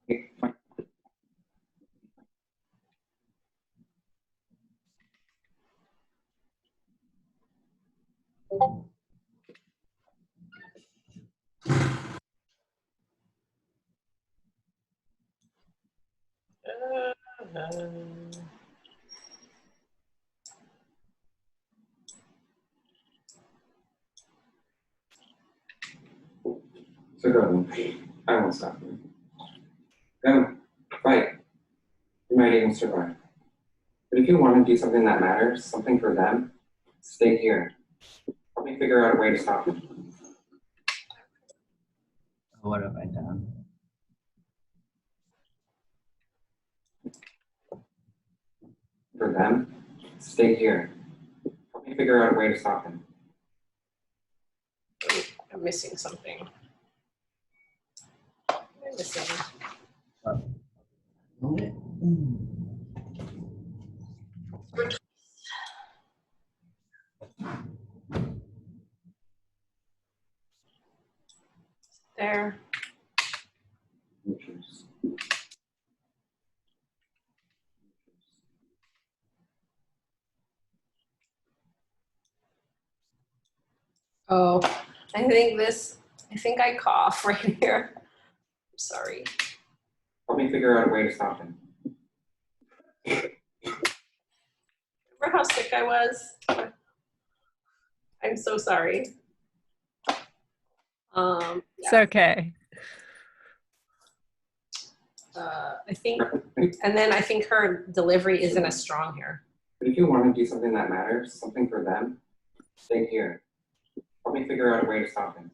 Okay, fine. So go. I won't stop you. Go. Fight. You might even survive. But if you want to do something that matters, something for them, stay here. Help me figure out a way to stop them. What have I done? For them, stay here. Help me figure out a way to stop them. I'm missing something. I'm missing. There. Neuters. Oh, I think I cough right here. I'm sorry. Help me figure out a way to stop them. Remember how sick I was? I'm so sorry. It's okay. I think, and then I think her delivery isn't as strong here. But if you want to do something that matters, something for them, stay here. Help me figure out a way to stop them.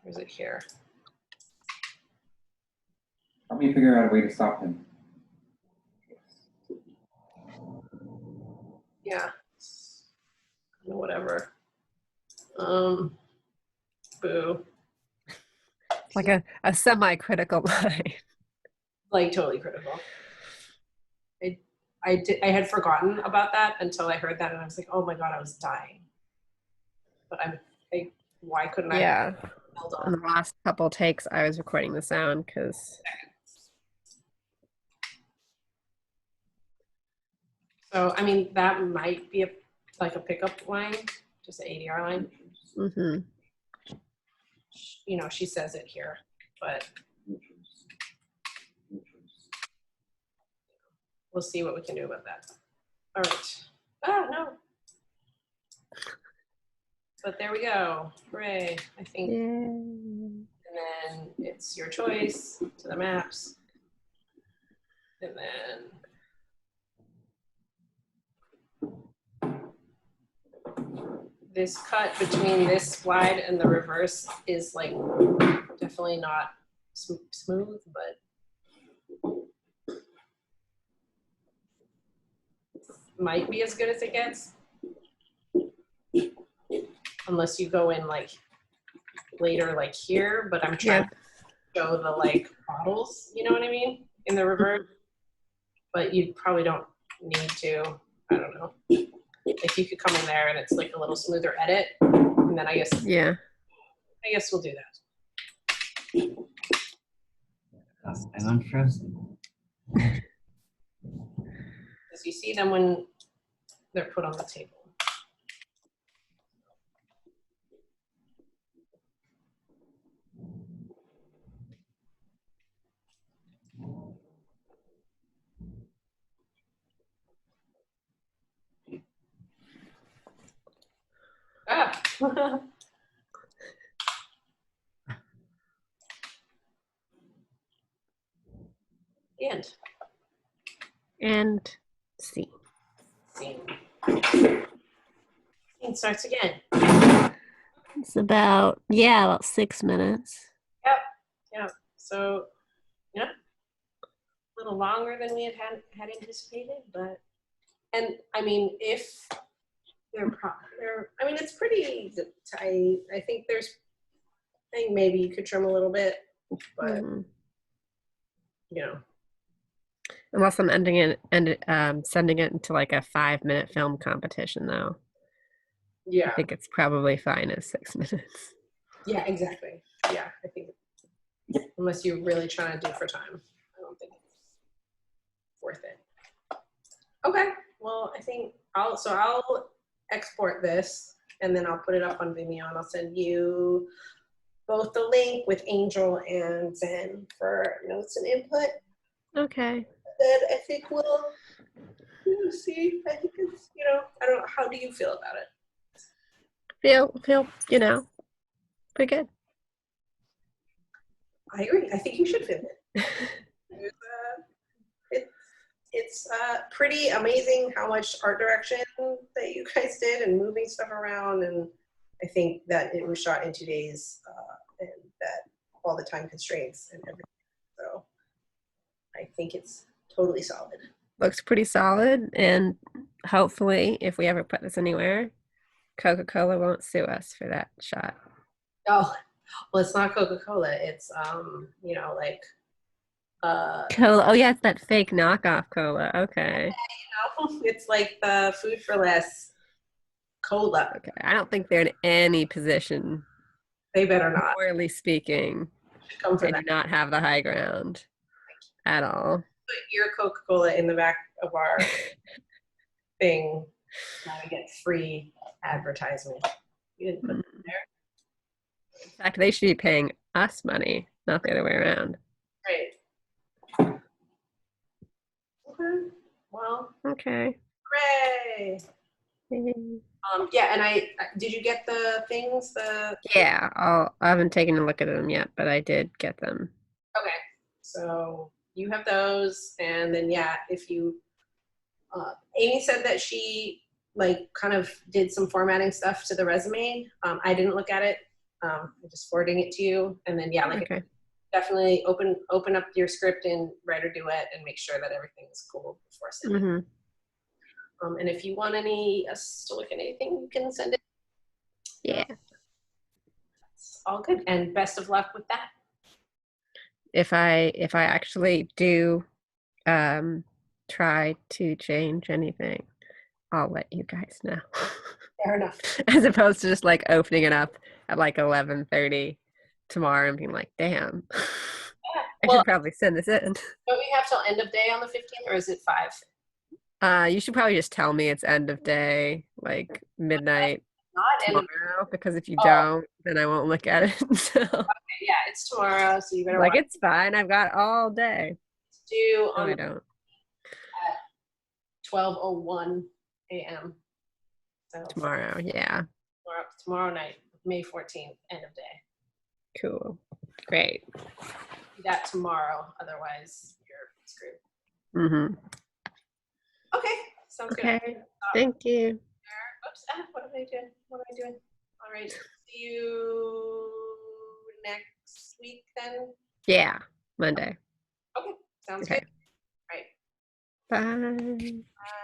Or is it here? Help me figure out a way to stop them. Yeah. Whatever. Boo. It's like a semi-critical line. Like totally critical. I had forgotten about that until I heard that and I was like, oh my God, I was dying. But why couldn't I? Yeah. Held In on. the last couple takes, I was recording the sound because So, I mean, that might be like a pickup line, just an ADR line. You know, she says it here, but we'll see what we can do about that. All right. Ah, no. But there we go. Hooray. I think. And then it's your choice to the maps. And then this cut between this slide and the reverse is like definitely not smooth, but might be as good as it gets. Unless you go in like later, like here, but I'm trying to show the like models, you know what I mean? In the reverse, but you probably don't need to, I don't know. Like you could come in there and it's like a little smoother edit, and then I guess we'll do that. I'm unfrozen. Because you see them when they're put on the table. Ah. And And see. scene starts again. It's about 6 minutes. Yeah. So, yeah, a little longer than we had anticipated, but, and I mean, if they're, I mean, it's pretty tight. I think maybe you could trim a little bit, but Mhm. you know, Unless I'm sending it into like a 5-minute film competition, though. I yeah, think it's probably fine as 6 minutes. yeah, exactly. Yeah, I think unless you're really trying to do for time, I don't think it's worth it. Okay, well, I think I'll export this and then I'll put it up on Vimeo and I'll send you both the link with Angel and Zen for notes and input. Okay. Then I think we'll see. I think it's, I don't know. How do you feel about it? Feel, pretty good. I agree. I think you should film it. It's pretty amazing how much art direction that you guys did and moving stuff around. And I think that it was shot in 2 days and that all the time constraints and everything. So I think it's totally solid. Looks pretty solid, and hopefully, if we ever put this anywhere, Coca-Cola won't sue us for that shot. Oh, well, it's not Coca-Cola. It's, like, Cola. Oh yeah, it's that fake knockoff cola. Okay. it's like the Food for Less cola. Okay. I don't think they're in any position, They better not. morally speaking. Come for They do that. not have the high ground at all. Put your Coca-Cola in the back of our thing. Now we get free advertisement. You didn't put it there. In fact, they should be paying us money, not the other way around. Great. Okay. Well, Okay. hooray. Yeah, and did you get the things? Yeah, I haven't taken a look at them yet, but I did get them. Okay. So you have those, and then if you, Amy said that she kind of did some formatting stuff to the resume. I didn't look at it. I'm just forwarding it to you, and then Okay. definitely open up your script in Writer Duet and make sure that everything is cool before sending. Mm-hmm. And if you want us to look at anything, you can send it. Yeah. It's all good, and best of luck with that. If I actually do try to change anything, I'll let you guys know. Fair enough. As opposed to just opening it up at 11:30 tomorrow and being like, damn, I should probably send this in. Don't we have till end of day on the 15th, or is it 5? You should probably just tell me it's end of day, midnight tomorrow, because if you don't, then I won't look at it. So yeah, it's tomorrow, so you better it's fine. I've got all day. Do No, I don't. At 12:01 a.m. So Tomorrow, yeah. Tomorrow night, May 14th, end of day. Cool. Great. Do that tomorrow, otherwise you're screwed. Mm-hmm. Okay, sounds Okay. good. Thank you. Oops. What am I doing? What am I doing? All right. See you next week then. Yeah, Monday. Okay. Sounds Okay. good. All right. Bye. Bye.